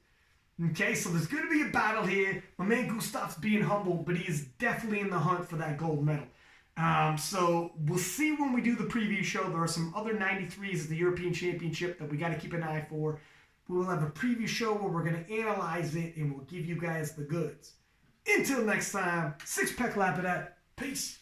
Okay, so there's going to be a battle here. My man Gustav's being humble, but he is definitely in the hunt for that gold medal. So we'll see when we do the preview show. There are some other 93s at the European Championship that we got to keep an eye for. We will have a preview show where we're going to analyze it, and we'll give you guys the goods. Until next time, Six Pack Lapidat. Peace.